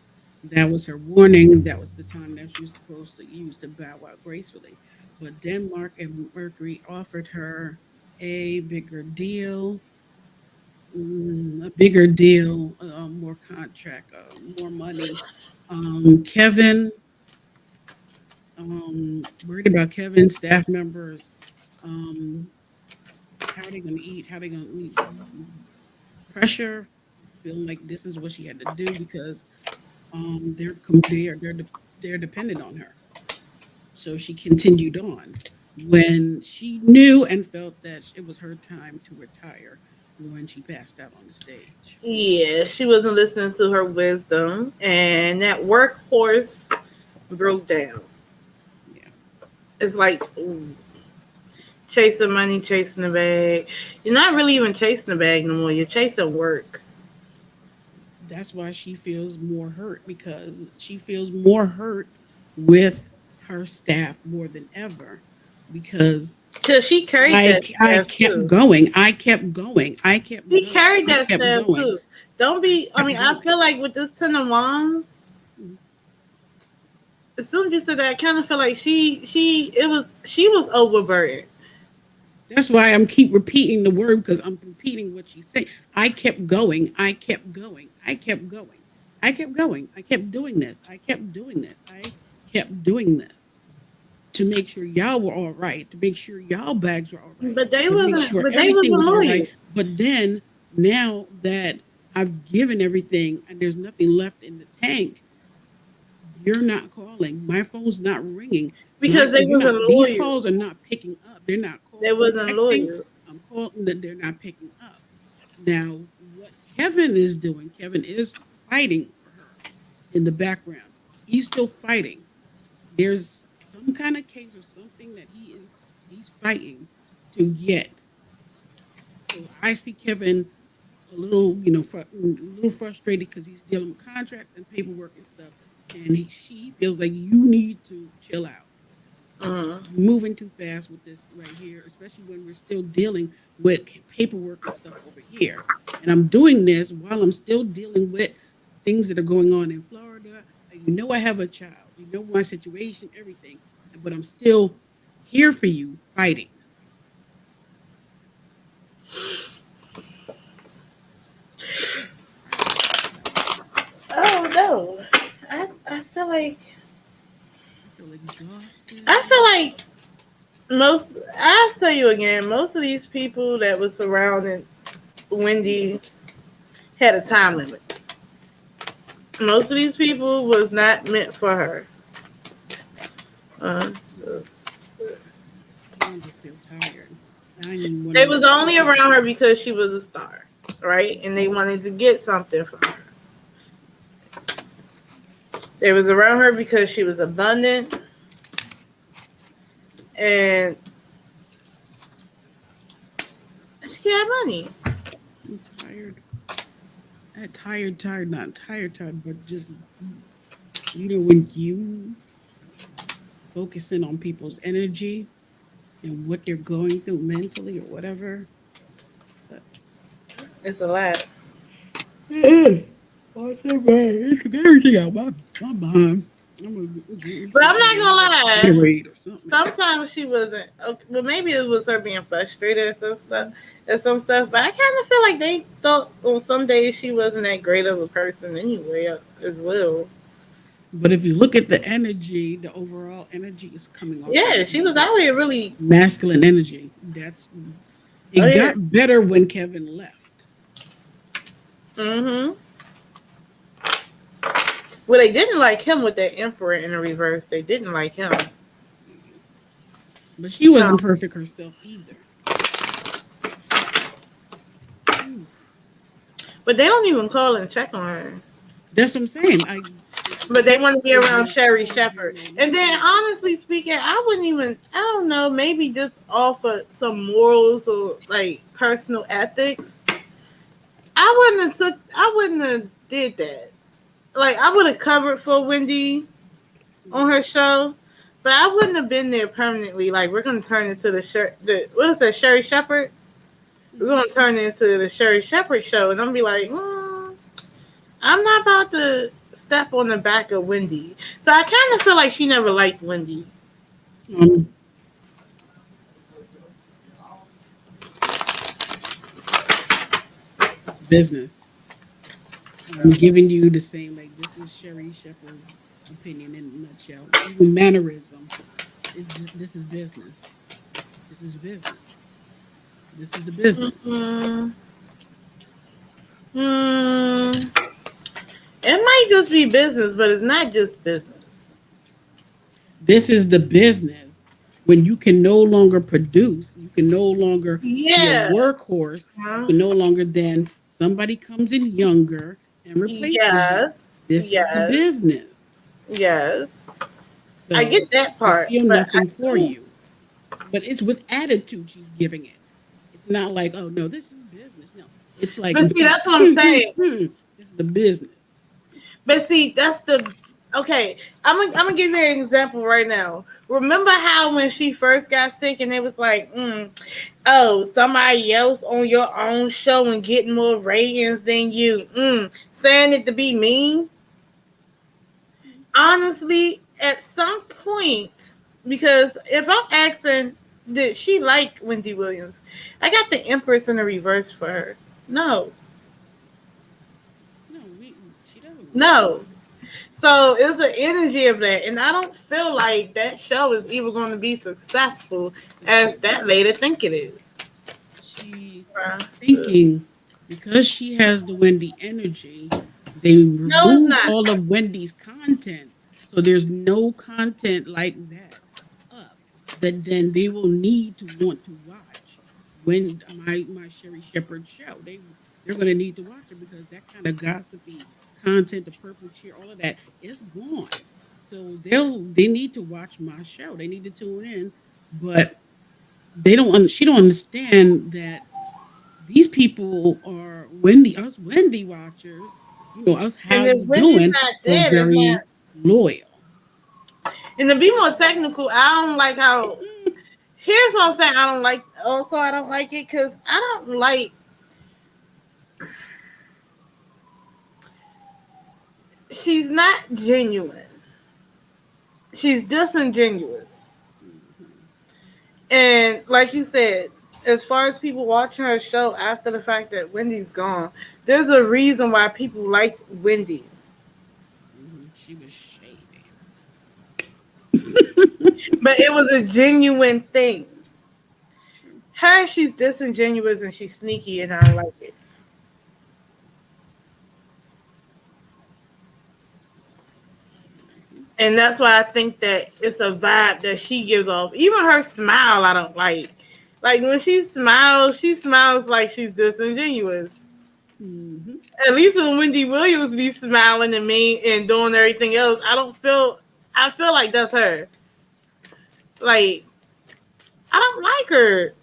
That was her warning. That was the time that she was supposed to use to bow out gracefully. But Denmark and Mercury offered her a bigger deal, more contract, more money. Kevin, worried about Kevin, staff members, um, how are they going to eat? How are they going to eat? Pressure, feeling like this is what she had to do because they're dependent on her. So she continued on when she knew and felt that it was her time to retire when she passed out on the stage.
Yeah, she wasn't listening to her wisdom, and that workhorse broke down.
Yeah,
It's like ooh, chasing money, chasing the bag. You're not really even chasing the bag no more. You're chasing work.
that's why she feels more hurt because she feels more hurt with her staff more than ever because
Cause she carried that
I
staff
kept
too.
going. I kept going. I kept
She
going.
carried
I
that
kept
staff
going.
too. Don't
I
be. I
kept
mean, I
going.
feel like with this Ten of Wands,
Mm.
as soon as you said that, I kind of feel like she was overburdened.
That's why I'm keep repeating the word because I'm repeating what she's saying. I kept going. I kept going. I kept going. I kept going. I kept doing this. I kept doing this. I kept doing this to make sure y'all were all right, to make sure y'all bags were all right,
But they
to make
wasn't.
sure
But they
everything
wasn't
was all right.
loyal.
But then now that I've given everything and there's nothing left in the tank, you're not calling. My phone's not ringing.
Because they
You're not.
wasn't
These
loyal.
calls are not picking up. They're not
They
calling. I'm
wasn't
texting.
loyal.
I'm calling. That they're not picking up. Now, what Kevin is doing? Kevin is fighting for her in the background. he's still fighting. There's some kind of case or something that he's fighting to get. So I see Kevin a little, a little frustrated because he's dealing with contracts and paperwork and stuff, and she feels like you need to chill out.
Mm.
You're moving too fast with this right here, especially when we're still dealing with paperwork and stuff over here. And I'm doing this while I'm still dealing with things that are going on in Florida. I have a child. You know my situation, everything, but I'm still here for you, fighting. That's how I feel.
Oh no, I feel like
I feel
I
exhausted.
feel like most. I'll tell you again. Most of these people that was surrounding Wendy had a time limit. Most of these people was not meant for her. So
Now I just feel tired. I didn't want
they
to
was only around her because she was a star, right? And they wanted to get something from her. They was around her because she was abundant and she had money.
I'm tired. Not tired, but just when you focusing on people's energy and what they're going through mentally or whatever. But
It's a lot.
yeah, I said, man, it's everything out my behind. I'm gonna get me
But I'm not
something
gonna
like
lie.
Gatorade or something.
Sometimes she wasn't. Okay, well, maybe it was her being frustrated and some stuff. And some stuff, but I kind of feel like they thought on some days she wasn't that great of a person anyway, as well.
But if you look at the energy, the overall energy is coming off of
Yeah, she was out here really.
masculine energy.
Oh
It
yeah.
got better when Kevin left.
Mm-hmm. Well, they didn't like him with that emperor in the reverse. They didn't like him.
But she
No.
wasn't perfect herself either. Ooh.
But they don't even call and check on her.
That's what I'm saying.
But they
That
want to be
is
around
not
Sherry
called
Shepherd.
being a
And then,
woman.
honestly speaking, I wouldn't even. I don't know. Maybe just offer some morals or like personal ethics. I wouldn't have took. I wouldn't have did that. Like I would have covered for Wendy on her show, but I wouldn't have been there permanently. Like we're gonna turn into the what is that Sherry Shepherd? We're
Mm-hmm.
gonna turn it into the Sherry Shepherd show, and I'm be like, I'm not about to step on the back of Wendy. So I kind of feel like she never liked Wendy.
Um, it's business. I'm giving you the same, like, this is Sherry Shepherd's opinion in a nutshell. Even mannerism. It's just, this is business. This is business. This is the business.
Mm-hmm. Hmm. It might just be business, but it's not just business.
This is the business when you can no longer produce, you can no longer be a
Yeah.
workhorse, you
Huh?
can no longer then somebody comes in younger and replaces you.
Yes.
This is the
Yes.
business.
Yes. I
So
get that
I
part,
feel
but
nothing for you. But it's with attitude she's giving it. It's not like, oh no, this is business. No. It's like
but see, that's what I'm saying.
this is the business.
But see, that's the okay. I'm gonna give you an example right now. Remember how when she first got sick and it was like, oh, somebody else on your own show and getting more ratings than you, saying it to be mean. Honestly, at some point, because if I'm asking, did she like Wendy Williams? I got the Empress in the reverse for her. No,
No, she doesn't like
no.
her.
So it's an energy of that, and I don't feel like that show is even going to be successful as that lady think it is.
She's
Uh,
thinking because she has the Wendy energy, they
no, it's
remove
not.
all of Wendy's content. So there's no content like that up that then they will need to want to watch when my Sherry Shepherd show. They're gonna need to watch it because that kind of gossipy content, the purple cheer, all of that is gone. So they need to watch my show. They need to tune in, but they don't. She don't understand that these people are Wendy watchers. You know us. How
And if
you
Wendy's
doing?
not
Are
dead, it's not.
very loyal.
And to be more technical, I don't like how. Here's what I'm saying. I don't like. Also, I don't like it because I don't like. She's not genuine. She's disingenuous.
Mhm.
And like you said, as far as people watching her show after the fact that Wendy's gone, there's a reason why people liked Wendy.
She was shady.
But it was a genuine thing.
True.
Her, she's disingenuous and she's sneaky, and I don't like it.
Mhm.
And that's why I think that it's a vibe that she gives off. Even her smile, I don't like. Like when she smiles like she's disingenuous.
Mhm.
At least when Wendy Williams be smiling and mean and doing everything else, I don't feel. I feel like that's her. Like I don't like her.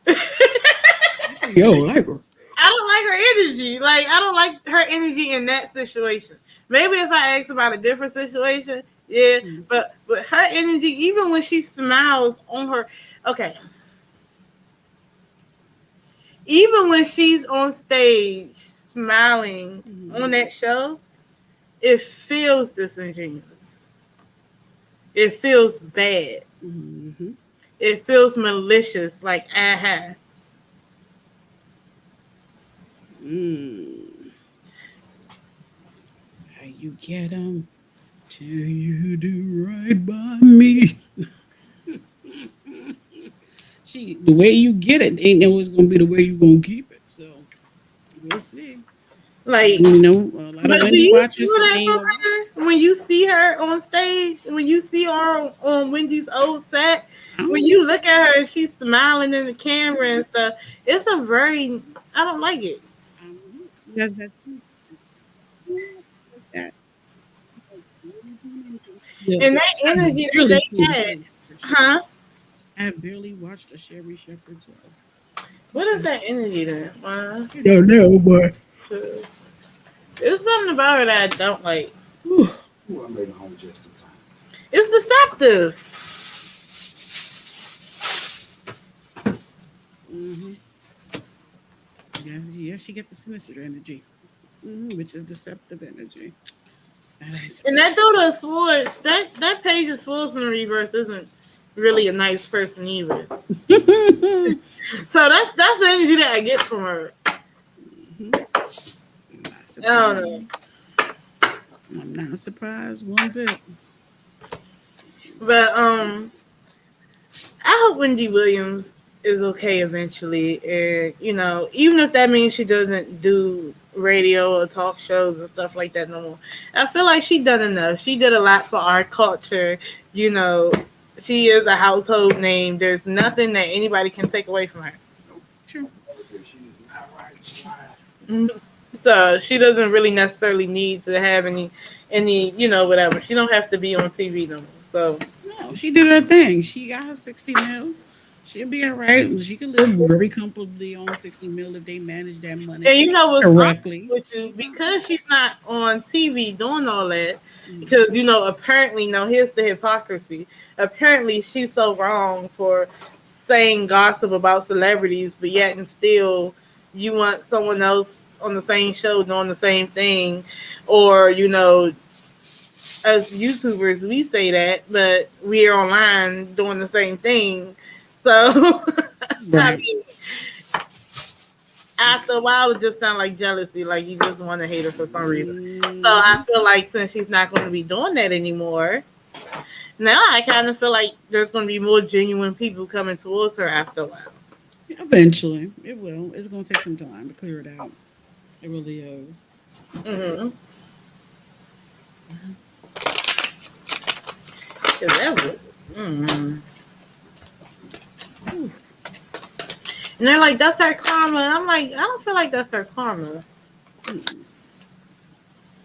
Yo, like her.
I don't like her energy. Like I don't like her energy in that situation. Maybe if I ask about a different situation, yeah.
Mhm.
But her energy, even when she smiles on her, okay, even when she's on stage smiling on
Mhm.
that show, it feels disingenuous. It feels bad.
Mhm.
It feels malicious. Like aha.
Mm. How you get 'em till you do right by me. The way you get it ain't always gonna be the way you gonna keep it. So we'll see.
Like,
A lot of
but do
Wendy
you feel
watchers say
that
they ain't
from
gonna watch.
her when you see her on stage? When you see her on Wendy's old set,
I
when
don't
you
know.
look at her and she's smiling in the camera and stuff, it's a very I don't like it.
I don't know. Because that's like that. Like, really doing anything. Yeah,
And that
I
energy that
barely
they
seen the
had,
Sherry Shepherd show.
huh?
I have barely watched a Sherry Shepherd show.
What is that energy then?
I don't know, but
There's something about her that I don't like.
whew,
Ooh, I made it home just in time.
It's deceptive.
hmm yeah, yeah, she get the sinister energy, which is deceptive energy. That ain't
And that
surprising.
dude of Swords, that page of Swords in the reverse isn't really a nice person either. So that's the energy that I get from her.
hmm Not
I don't know.
surprised. I'm not surprised one bit.
But I hope Wendy Williams is okay eventually, and even if that means she doesn't do radio or talk shows and stuff like that no more. I feel like she done enough. She did a lot for our culture. You know, she is a household name. There's nothing that anybody can take away from her.
Nope.
True.
Okay, she's not right. Why?
Mhm. So she doesn't really necessarily need to have any whatever. She don't have to be on TV no more. So
No, she did her thing. She got her 60 mil. She'll be all right. She can live very comfortably on 60 mil if they manage that money
and you know what's funny
correctly.
with you
She
because
comfortable.
she's not on TV doing all that.
Mm.
Because apparently, no, here's the hypocrisy. Apparently, she's so wrong for saying gossip about celebrities, but yet and still, you want someone else on the same show doing the same thing, or as YouTubers, we say that, but we're online doing the same thing. So, I
Right.
mean, after a while, it just sounds like jealousy, like you just want to hate her for some reason. So, I
hmm
feel like since she's not going to be doing that anymore, now I kind of feel like there's going to be more genuine people coming towards her after a while.
Eventually, it will. It's going to take some time to clear it out. It really is.
Mm-hmm. Mm-hmm.
Whew.
And they're like, that's her karma. And I'm like, I don't feel like that's her karma.
Mm.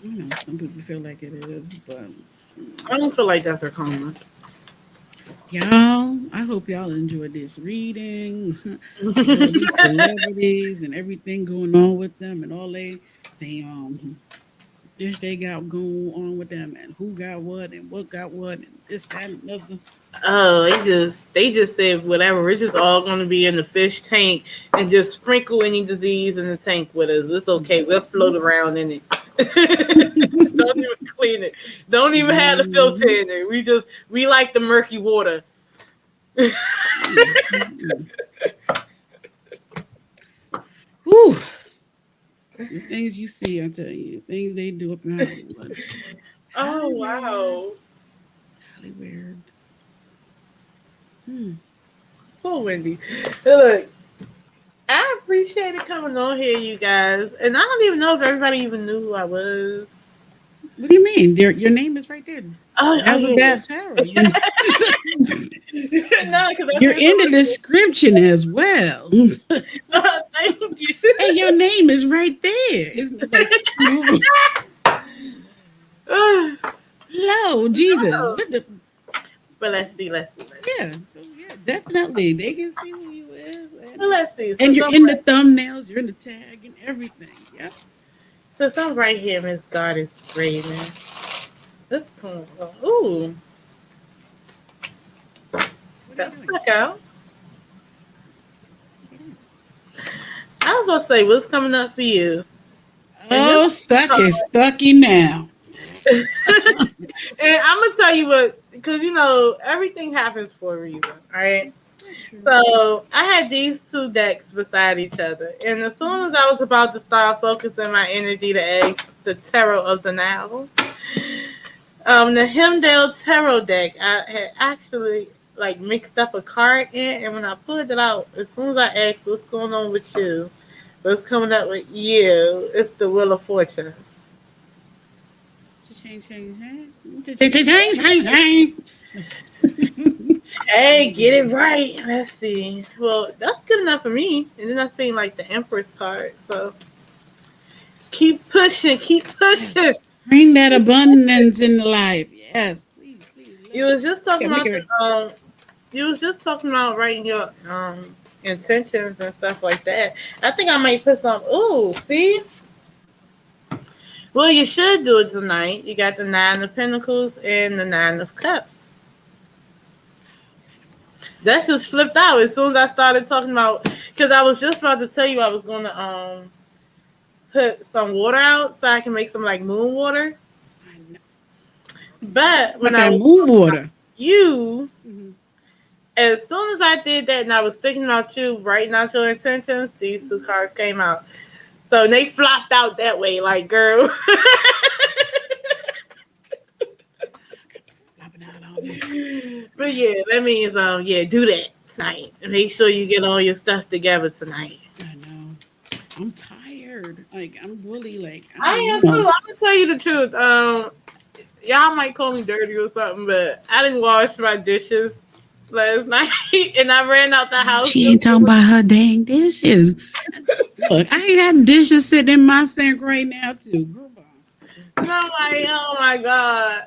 You know, some people feel like it is, but
I don't feel like that's her karma.
Y'all, I hope y'all enjoyed this reading of all these celebrities and everything going on with them and all they this they got going on with them and who got what and this that and another.
Oh, they just said whatever. We're just all gonna be in the fish tank and just sprinkle any disease in the tank with us. It's okay. We'll float around in it. Don't even clean it. Don't even have the filter
Mhm.
in it. We like the murky water.
Mhm. Whew. The things you see, I tell you, the things they do up in Hollywood.
Oh
Highly weird.
wow.
Highly weird. Hmm.
Poor Wendy. Look, I appreciate it coming on here, you guys. And I don't even know if everybody even knew who I was.
What do you mean? Your name is right there.
Oh
Dazzle
yeah.
Dat Tarot.
No, because I
You're
said
in the description as well.
something. Thank you.
And your name is right there. Isn't it like hello, Jesus?
No.
What the
But let's see.
yeah. So yeah, definitely. They can see who you is
Well, let's see.
and
Since
you're
I'm
in the
right,
thumbnails, you're in the tag and everything. Yep.
since I'm right here, Miss Goddess Raven. This comes. Ooh,
What are you
that
doing?
stuck out.
What are you doing?
I was gonna say, what's coming up for you? And this,
Oh, stucky now.
and I'm gonna tell you what, because everything happens for a reason, all right?
That's true.
So I had these two decks beside each other, and as soon as I was about to start focusing my energy to ask the tarot of the now, the Hemdale tarot deck, I had actually like mixed up a card in, and when I pulled it out, as soon as I asked what's going on with you, what's coming up with you, it's the Wheel of Fortune.
Change, change, change, change, change, change.
Hey, get it right. Let's see. Well, that's good enough for me. And then I seen like the Empress card. So keep pushing, keep
Yes.
pushing.
Bring that abundance in the life. Yes, please, please.
You was just talking
Make
about
it.
you was just talking about writing your intentions and stuff like that. I think I might put some. Ooh, see. Well, you should do it tonight. You got the Nine of Pentacles and the Nine of Cups. That just flipped out as soon as I started talking about. Because I was just about to tell you I was going to put some water out so I can make some like moon water.
I know. You
But
talking
when
about
I
that
was
moon water?
you,
Hmm.
as soon as I did that and I was thinking about you, writing out your intentions, these two cards came out. So they flopped out that way, like girl.
Flopping out on me.
But yeah, that means yeah, do that tonight. And make sure you get all your stuff together tonight.
I know. I'm tired. Like I'm really like I
I
don't
am too.
know.
I'm gonna tell you the truth. Y'all might call me dirty or something, but I didn't wash my dishes last night, and I ran out the house.
She ain't talking about her dang dishes. Look, I ain't got dishes sitting in my sink right now too. Girl, bye.
And I'm like, oh my god.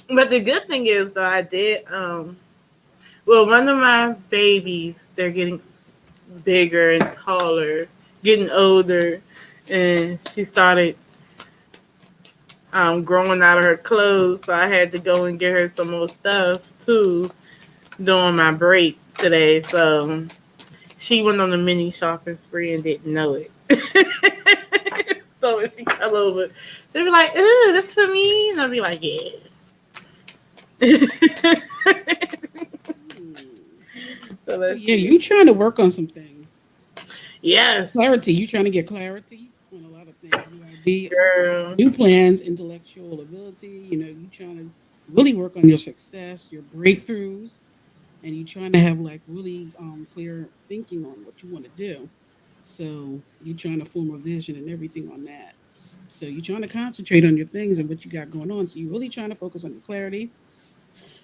But the good thing is, though, I did. Well, one of my babies, they're getting bigger and taller, getting older, and she started growing out of her clothes. So I had to go and get her some more stuff too during my break today. So she went on a mini shopping spree and didn't know it. So when she come over, they'd be like, "Ooh, this for me," and I'd be like, "Yeah."
Hmm.
So
So
let's
yeah,
see.
you trying to work on some things.
Yes,
Clarity. You trying to get clarity on a lot of things. New ideas,
girl.
new plans, intellectual ability. You trying to really work on your success, your breakthroughs, and you trying to have like really clear thinking on what you want to do. So you trying to form a vision and everything on that. So you're trying to concentrate on your things and what you got going on. So you're really trying to focus on your clarity,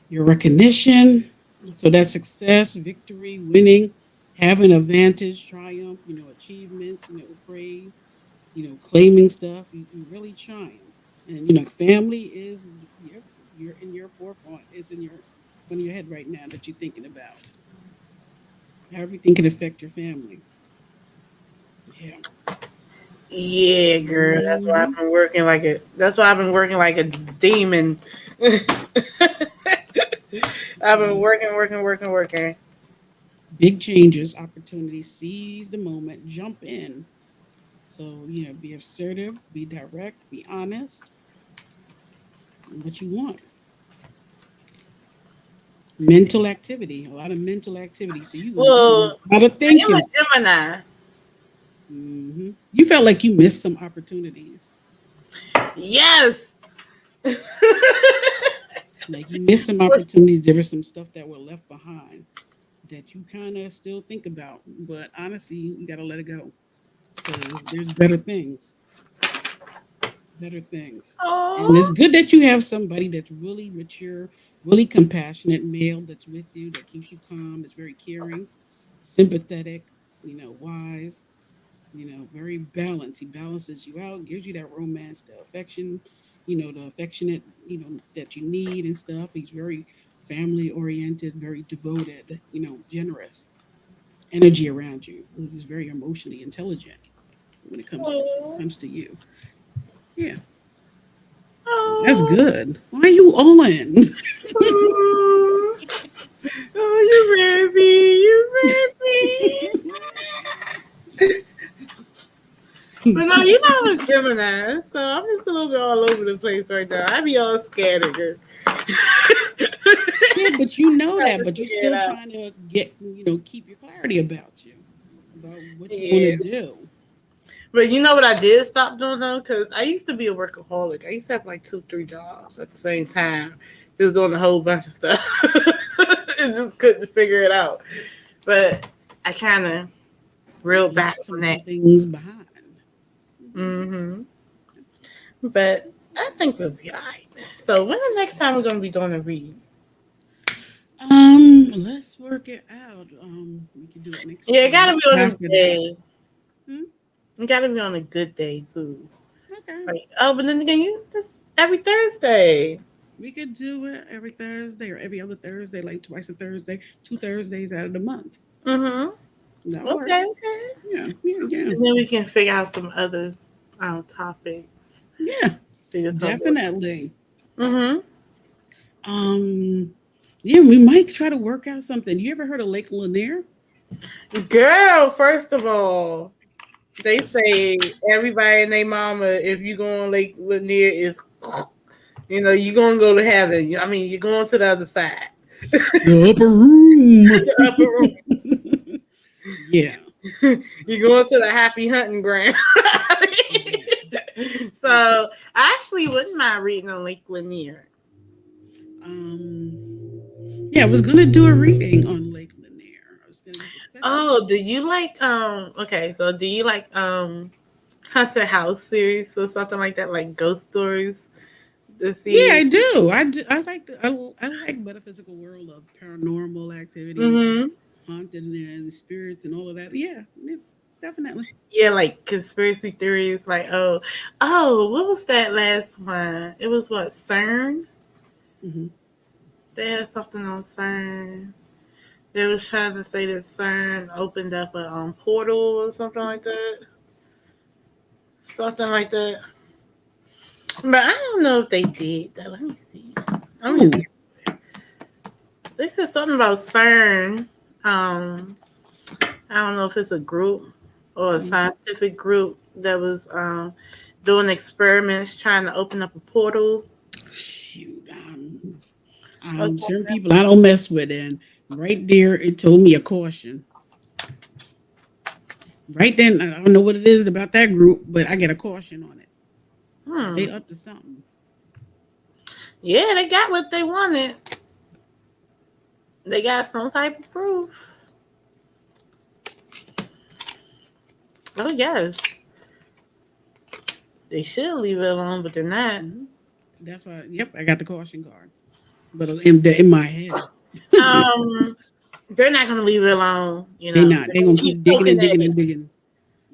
your recognition. So that's success, victory, winning, having advantage, triumph, achievements, praise, claiming stuff. You really trying. And, family is you're in your forefront. It's in your one of your head right now that you're thinking about. How everything can affect your family. Yeah.
Yeah, girl. That's why I've
Hmm.
been working like a. That's why I've been working like a demon. I've been
Yeah.
working, working, working, working.
Big changes, opportunities, seize the moment, jump in. So, be assertive, be direct, be honest, what you want. Mental activity, a lot of mental activity. So you gonna do
Well,
a lot of
I am a
thinking.
Gemini.
You felt like you missed some opportunities.
Yes.
Like you missed some opportunities. There was some stuff that were left behind that you kind of still think about. But honestly, you got to let it go because there's better things, better things. And it's
Oh.
good that you have somebody that's really mature, really compassionate male that's with you, that keeps you calm, is very caring, sympathetic, wise, very balanced. He balances you out, gives you that romance, the affection, the affectionate, that you need and stuff. He's very family oriented, very devoted, generous energy around you. He's very emotionally intelligent when it
Oh.
comes to you. Yeah. So that's
Oh.
good. Why are you on?
Oh, you made me. You made me. But no, you know I'm a Gemini, so I'm just a little bit all over the place right now. I be all scattered, girl.
Yeah, but you know
Trying
that,
to
but you're
figure it
still
out.
trying to get, keep your clarity about what you want to
Yeah.
do.
But you know what I did stop doing though? Because I used to be a workaholic. I used to have like two, three jobs at the same time, just doing a whole bunch of stuff. And just couldn't figure it out. But I kind of reeled
Left
back
some
from that.
things behind. Mhm.
Hmm. But I think we'll be alright. So when the next time we're gonna be doing a read?
Let's work it out. We can do it next week
Yeah,
or
it
the
gotta
week
be on a
after that.
day.
Hmm?
It gotta be on a good day too.
Okay.
Like, oh, but then again, you this every Thursday.
We could do it every Thursday or every other Thursday, like twice a Thursday, 2 Thursdays out of the month.
Mm-hmm.
That'll work.
Okay, okay.
Yeah, yeah, yeah.
And then we can figure out some other topics.
Yeah,
Figure something.
definitely.
Mm-hmm.
Um, yeah, we might try to work out something. You ever heard of Lake Lanier?
Girl, first of all, they say everybody and their mama, if you go on Lake Lanier, is you're gonna go to heaven. I mean, you're going to the other side,
The upper room.
the upper room.
Yeah,
You're going to the happy hunting ground.
yeah.
So I actually wouldn't mind reading on Lake Lanier.
Um, yeah, I was gonna do a reading on Lake Lanier. I was gonna set it up.
Oh, do you like okay, so do you like Hunter House series or something like that, like ghost stories? To
Yeah,
see.
I do. I do. I like I like metaphysical world of paranormal activities and
Mm-hmm.
haunted and spirits and all of that. Yeah, yeah, definitely.
Yeah, like conspiracy theories, like what was that last one? It was what, CERN?
Hmm.
They had something on CERN. They was trying to say that CERN opened up a portal or something like that. Something like that. But I don't know if they did that. Let me see. I'm just
Ooh,
They said something about CERN. Um, I don't know if it's a group or a
mhm.
scientific group that was doing experiments trying to open up a portal.
Shoot.
Okay.
Certain people I don't mess with, and right there it told me a caution. Right then, I don't know what it is about that group, but I get a caution on it. So
Hmm.
they up to something.
Yeah, they got what they wanted. They got some type of proof. Oh yes, they should leave it alone, but they're not.
Hmm. That's why. Yep, I got the caution card, but in my head.
Um, they're not gonna leave it alone.
They not.
They're
They
gonna
gonna
keep
keep digging
poking
and
at
digging
it.
and digging.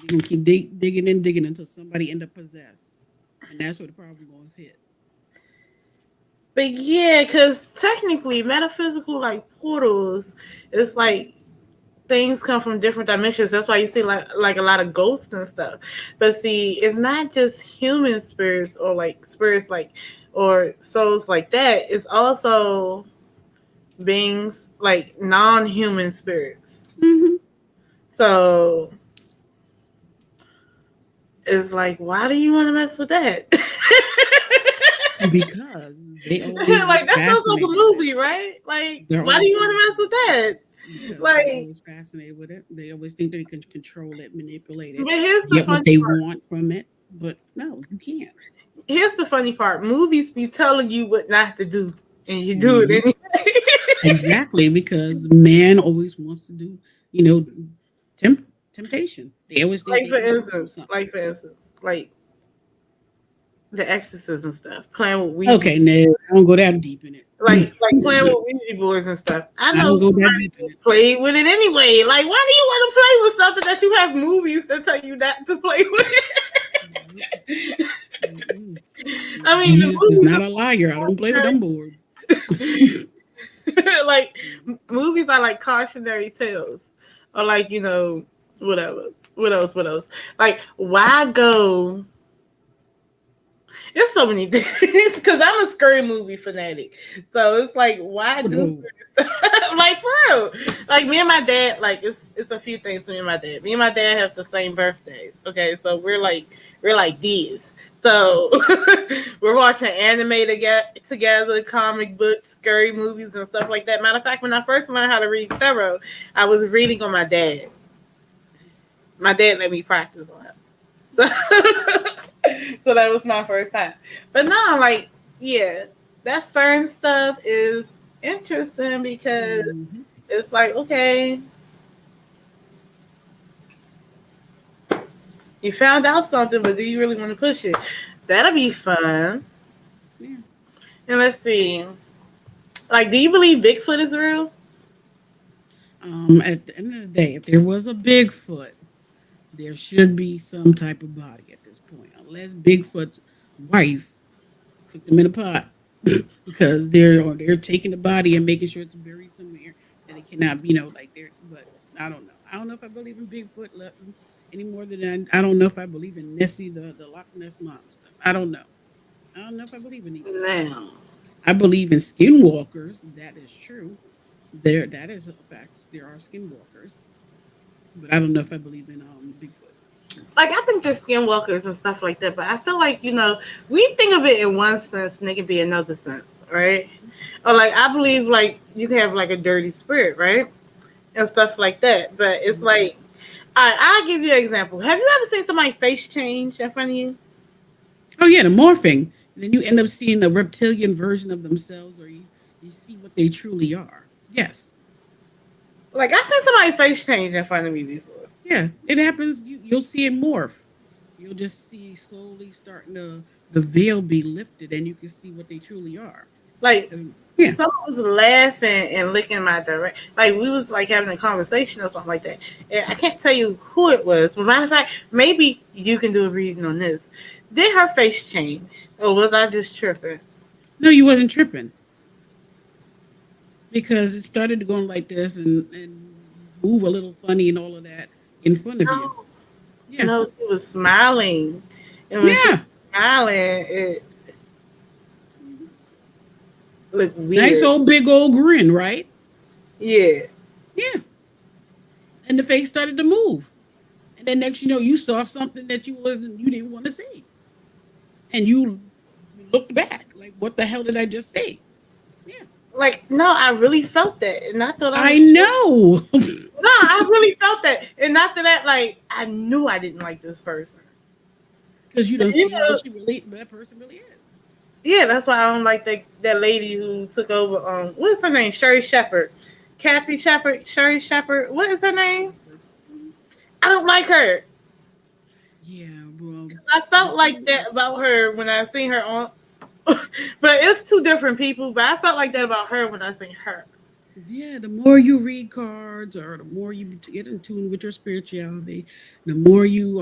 They gonna keep digging and digging until somebody end up possessed, and that's where the problem gonna hit.
But yeah, because technically, metaphysical like portals, it's like things come from different dimensions. That's why you see like a lot of ghosts and stuff. But see, it's not just human spirits or like spirits like or souls like that. It's also beings like non-human spirits.
Hmm.
So it's like, why do you want to mess with that?
Because they always
Like
is
that sounds like a
fascinated with it.
movie, right? Like,
They're
why do
always
you want to mess with that?
because they're
Like,
always fascinated with it. They always think they can control it, manipulate it,
but here's the
get what
funny
they
part.
want from it. But no, you can't.
Here's the funny part. Movies be telling you what not to do, and you do it
Hmm.
anyway.
Exactly, because man always wants to do, you know, temptation. They always think
like
they
for
can control
instance,
something.
like the Exorcist and stuff, playing with Ouija,
Okay, no, I don't go that deep in it.
like playing with Ouija boards and stuff. I
I don't
know
go that
somebody
deep in
who
it.
played with it anyway. Like, why do you want to play with something that you have movies that tell you not to play with?
Nope. Mm-mm.
I mean, the
Jesus is
movies
not a liar. I don't play with them boards.
like movies are like cautionary tales or like whatever what else like why go it's so many things because I'm a scary movie fanatic, so it's like why do
No.
scary stuff? Like for real, like me and my dad, like it's a few things. Me and my dad have the same birthday, okay, so we're like these. So we're watching anime together, comic books, scary movies, and stuff like that. Matter of fact, when I first learned how to read tarot, I was reading on my dad. My dad let me practice on him. So, so that was my first time. But no, like, yeah, that certain stuff is interesting because
Hmm.
it's like, okay, you found out something, but do you really want to push it? That'll be fun.
Yeah.
And let's see. Like, do you believe Bigfoot is real?
At the end of the day, if there was a Bigfoot, there should be some type of body at this point, unless Bigfoot's wife cooked them in a pot because they're taking the body and making sure it's buried somewhere that it cannot be, like they're. But I don't know. I don't know if I believe in Bigfoot any more than I don't know if I believe in Nessie the Loch Ness monster. I don't know. I don't know if I believe in these things.
Now,
I believe in skinwalkers. That is true. That is a fact. There are skinwalkers, but I don't know if I believe in Bigfoot.
like, I think there's skinwalkers and stuff like that, but I feel like, we think of it in one sense and it can be another sense, right? Or, like, I believe, like, you can have, like, a dirty spirit, right? And stuff like that. But it's
Mhm.
like, I'll give you an example. Have you ever seen somebody's face change in front of you?
Oh yeah, the morphing. And then you end up seeing a reptilian version of themselves, or you see what they truly are. Yes,
Like, I seen somebody's face change in front of me before.
yeah, it happens. You'll see it morph. You'll just see slowly starting to the veil be lifted, and you can see what they truly are.
Like,
Yeah.
someone was laughing and licking my direct. Like, we was, like, having a conversation or something like that. And I can't tell you who it was. But matter of fact, maybe you can do a reading on this. Did her face change? Or was I just tripping?
No, you wasn't tripping because it started going like this and move a little funny and all of that in front of you.
No.
Yeah.
No, she was smiling. And when she was
Yeah.
smiling, it
Mhm.
looked
Nice
weird.
old big old grin, right?
Yeah.
Yeah. And the face started to move. And then next you know, you saw something that you didn't want to see. And you looked back, like, what the hell did I just say? Yeah.
Like, no, I really felt that. And I thought I
I
was.
know.
No, I really felt that. And after that, like, I knew I didn't like this person.
Because you
But,
don't see what that person really is.
yeah, that's why I don't like that lady who took over. What is her name? Sherry Shepherd. Kathy Shepherd. Sherry Shepherd. What is her name?
Shepherd. Mhm.
I don't like her.
Yeah, well,
I felt like
people.
that about her when I seen her on. But it's two different people. But I felt like that about her when I seen her.
Yeah, the more you read cards, or the more you get in tune with your spirituality, the more you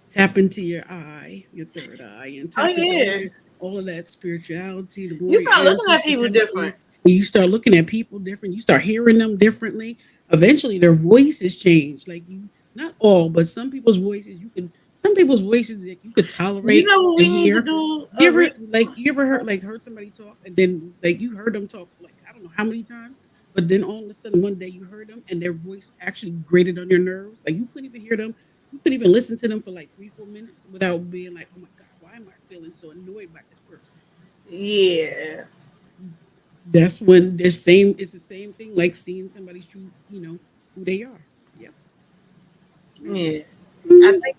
tap into your eye, your third eye, and
Oh
tap into
yeah.
all of that spirituality. The more
You
your
start looking at
ancestors
people
have with you,
different.
and you start looking at people different. You start hearing them differently. Eventually, their voices change. Like you, not all, but some people's voices you can. Some people's voices that you could
You
tolerate
know what
to
we need to
hear.
do?
You ever heard somebody talk and then like you heard them talk like I don't know how many times, but then all of a sudden one day you heard them and their voice actually grated on your nerves. Like you couldn't even hear them. You couldn't even listen to them for like 3 4 minutes without being like, oh my god, why am I feeling so annoyed by this person?
Yeah.
That's when the same. It's the same thing like seeing somebody's true. Who they are. Yep. Yep.
Yeah. I
Mhm.
think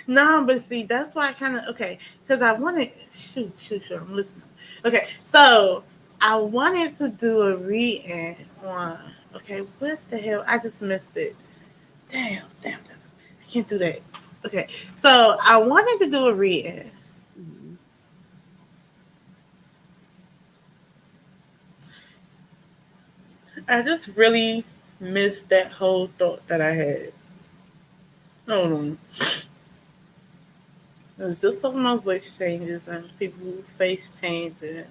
no, but see, that's why I kind of okay because I wanted shoot. I'm listening. Okay, so I wanted to do a read on. Okay, what the hell? I just missed it. Damn. I can't do that. Okay, so I wanted to do a read.
Mhm.
I just really missed that whole thought that I had. Hold on. It was just talking about voice changes and people face changes.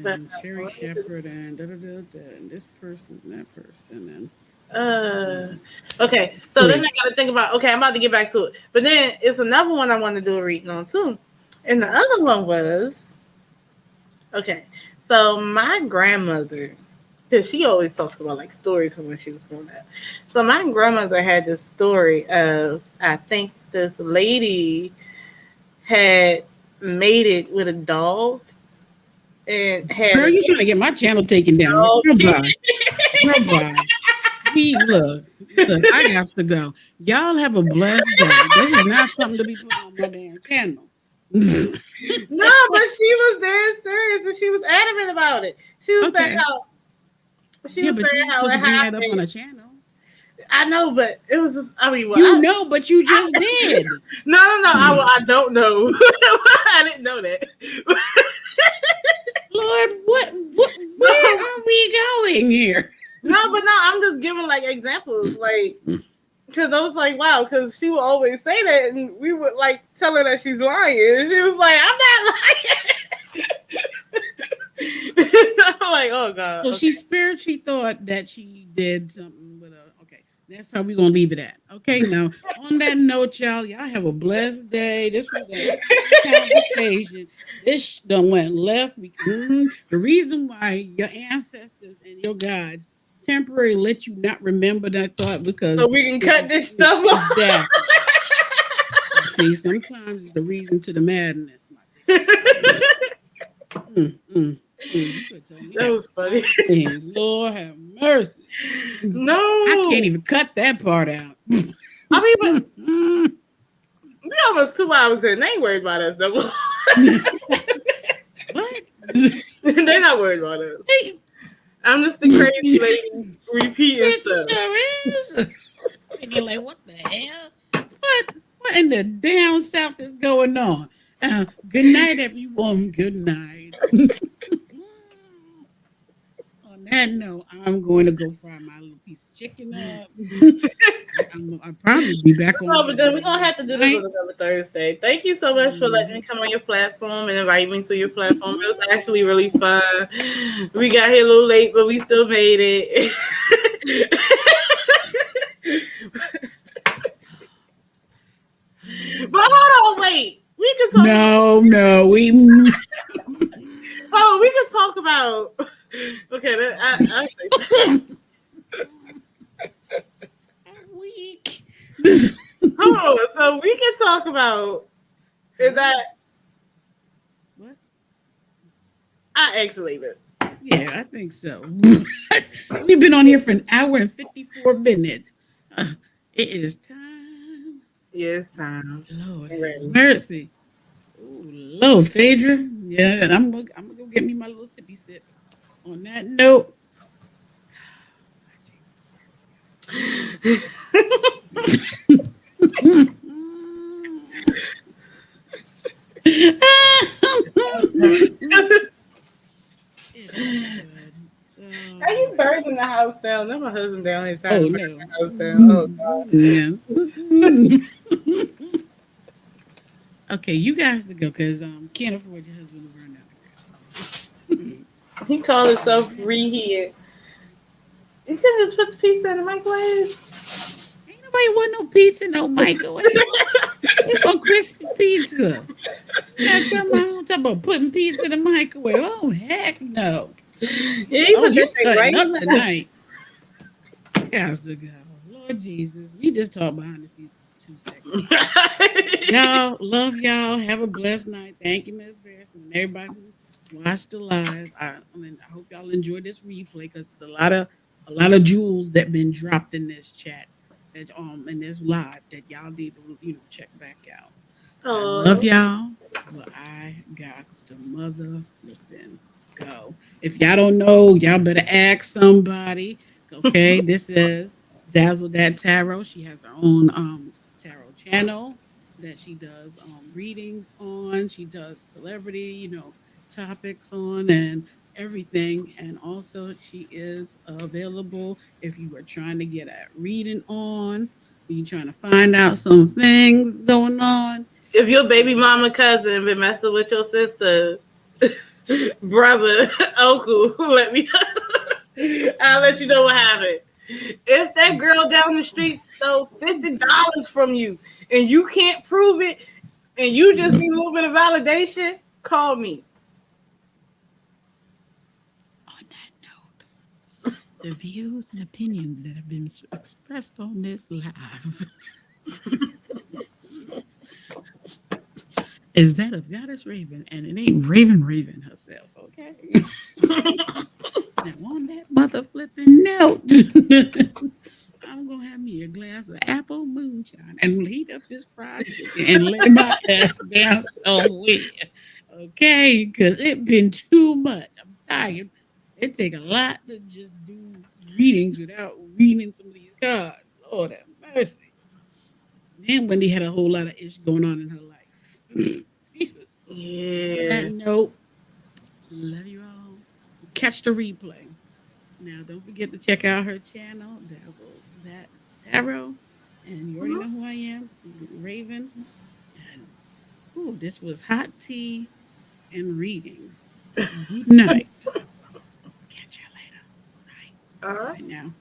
But
And
I
Sherry
wanted to
Shepherd and da da da da and this person and that person and
Uh,
um,
okay. So then I
wait.
got to think about. Okay, I'm about to get back to it. But then it's another one I want to do a reading on too, and the other one was okay. So my grandmother, because she always talks about like stories from when she was growing up. So my grandmother had this story of I think this lady had mated with a dog and had
Girl,
a
you trying to get my channel taken down?
dog.
Girl, bye. Girl, bye. We look. I got to go. Y'all have a blessed day. This is not something to be put on my damn channel.
No, but she was dead serious and she was adamant about it. She was saying
Okay.
how she
Yeah,
was
but
saying
you ain't
how
supposed
it
to bring that up on
happened.
a channel.
I know, but it was just, I mean, well,
You know, but you
I
just did.
no, I don't know. I didn't know that.
Lord, what where
No,
are we going here?
no, but no, I'm just giving like examples, like because I was like, wow, because she would always say that, and we would like tell her that she's lying, and she was like, I'm not lying. I'm like, oh god,
So
okay.
she spiritually thought that she did something with a. Okay, that's how we're gonna leave it at. Okay, now on that note, y'all have a blessed day. This was an interesting conversation. This done went left. The reason why your ancestors and your gods temporarily let you not remember that thought
So
because
we can
it
cut this stuff off.
exactly. See, sometimes it's a reason to the madness, my dear. You could have told me
That
that
was
was
funny.
five things. Lord have mercy. I can't
No,
even cut that part out.
I mean, but we almost 2 hours in. They ain't worried about us no more.
What?
They're not worried about us.
Hey,
I'm just the crazy lady repeating
it
stuff.
sure is. And you're like, what the hell? What in the damn south is going on? Good night, everyone. Good night. On that note, I'm going to go fry my little piece of chicken up. I'll probably be back
No,
on
but
here
then we're
later
gonna
on
have to do this on
tonight.
another Thursday. Thank you so much for letting me
Mhm.
come on your platform and invite me to your platform. It was actually really fun. We got here a little late, but we still made it. But hold on, wait. We can talk about.
No, we
Hold on, we can talk about. Okay, I
weak.
hold on. So we can talk about
Huh?
that.
What?
I actually it.
Yeah, I think so. We've been on here for an hour and 54 minutes. Uh, it is time.
Yeah, it's time.
Lord
I'm
have
ready.
mercy. Ooh, Lord, Phaedra. Yeah, and I'm gonna go get me my little sippy sip. On that note, it's all good. It's all
How you
good.
birds in the house down? That's my husband down here trying
Oh
to burn
no.
the house down. Oh god.
Yeah. Okay, you guys to go because can't afford your husband to burn down the ground.
He called himself reheat. You could just put the pizza in the microwave.
Ain't nobody want no pizza, in no microwave. They want crispy pizza. Now talk about putting pizza in the microwave. Oh heck no!
Yeah, he
Oh,
put that
you
thing right
cutting
in
up
the.
tonight? Guys to go. Lord Jesus, we just talked behind the scenes for 2 seconds. Y'all, love y'all. Have a blessed night. Thank you, Miss Harrison, and everybody who watched the live. I hope y'all enjoyed this replay because it's a lot of jewels that been dropped in this chat that in this live that y'all need to check back out. So I love
Oh,
y'all, but I got to mother flipping go. If y'all don't know, y'all better ask somebody. Okay, this is Dazzle Dat Tarot. She has her own tarot channel that she does readings on. She does celebrity, topics on and everything. And also, she is available if you are trying to get a reading on, you're trying to find out some things going on.
if your baby mama cousin been messing with your sister, brother, uncle, let me. I'll let you know what happened. If that girl down the street stole $50 from you and you can't prove it, and you just need a little bit of validation, call me.
On that note, the views and opinions that have been expressed on this live is that of Goddess Raven, and it ain't Raven herself, okay? Now, on that mother flipping note, I'm gonna have me a glass of apple moonshine and heat up this fried chicken and lay my ass down somewhere, okay? Because it been too much. I'm tired. It take a lot to just do readings without reading some of these cards. Lord have mercy. Then Wendy had a whole lot of ish going on in her life. Jesus. On that
Yeah.
note, love you all. Catch the replay. Now, don't forget to check out her channel, Dazzle That Tarot. And you already
Mhm.
know who I am. This is Raven. And this was hot tea and readings. Good night. Catch you later. All right.
All right.
Bye now.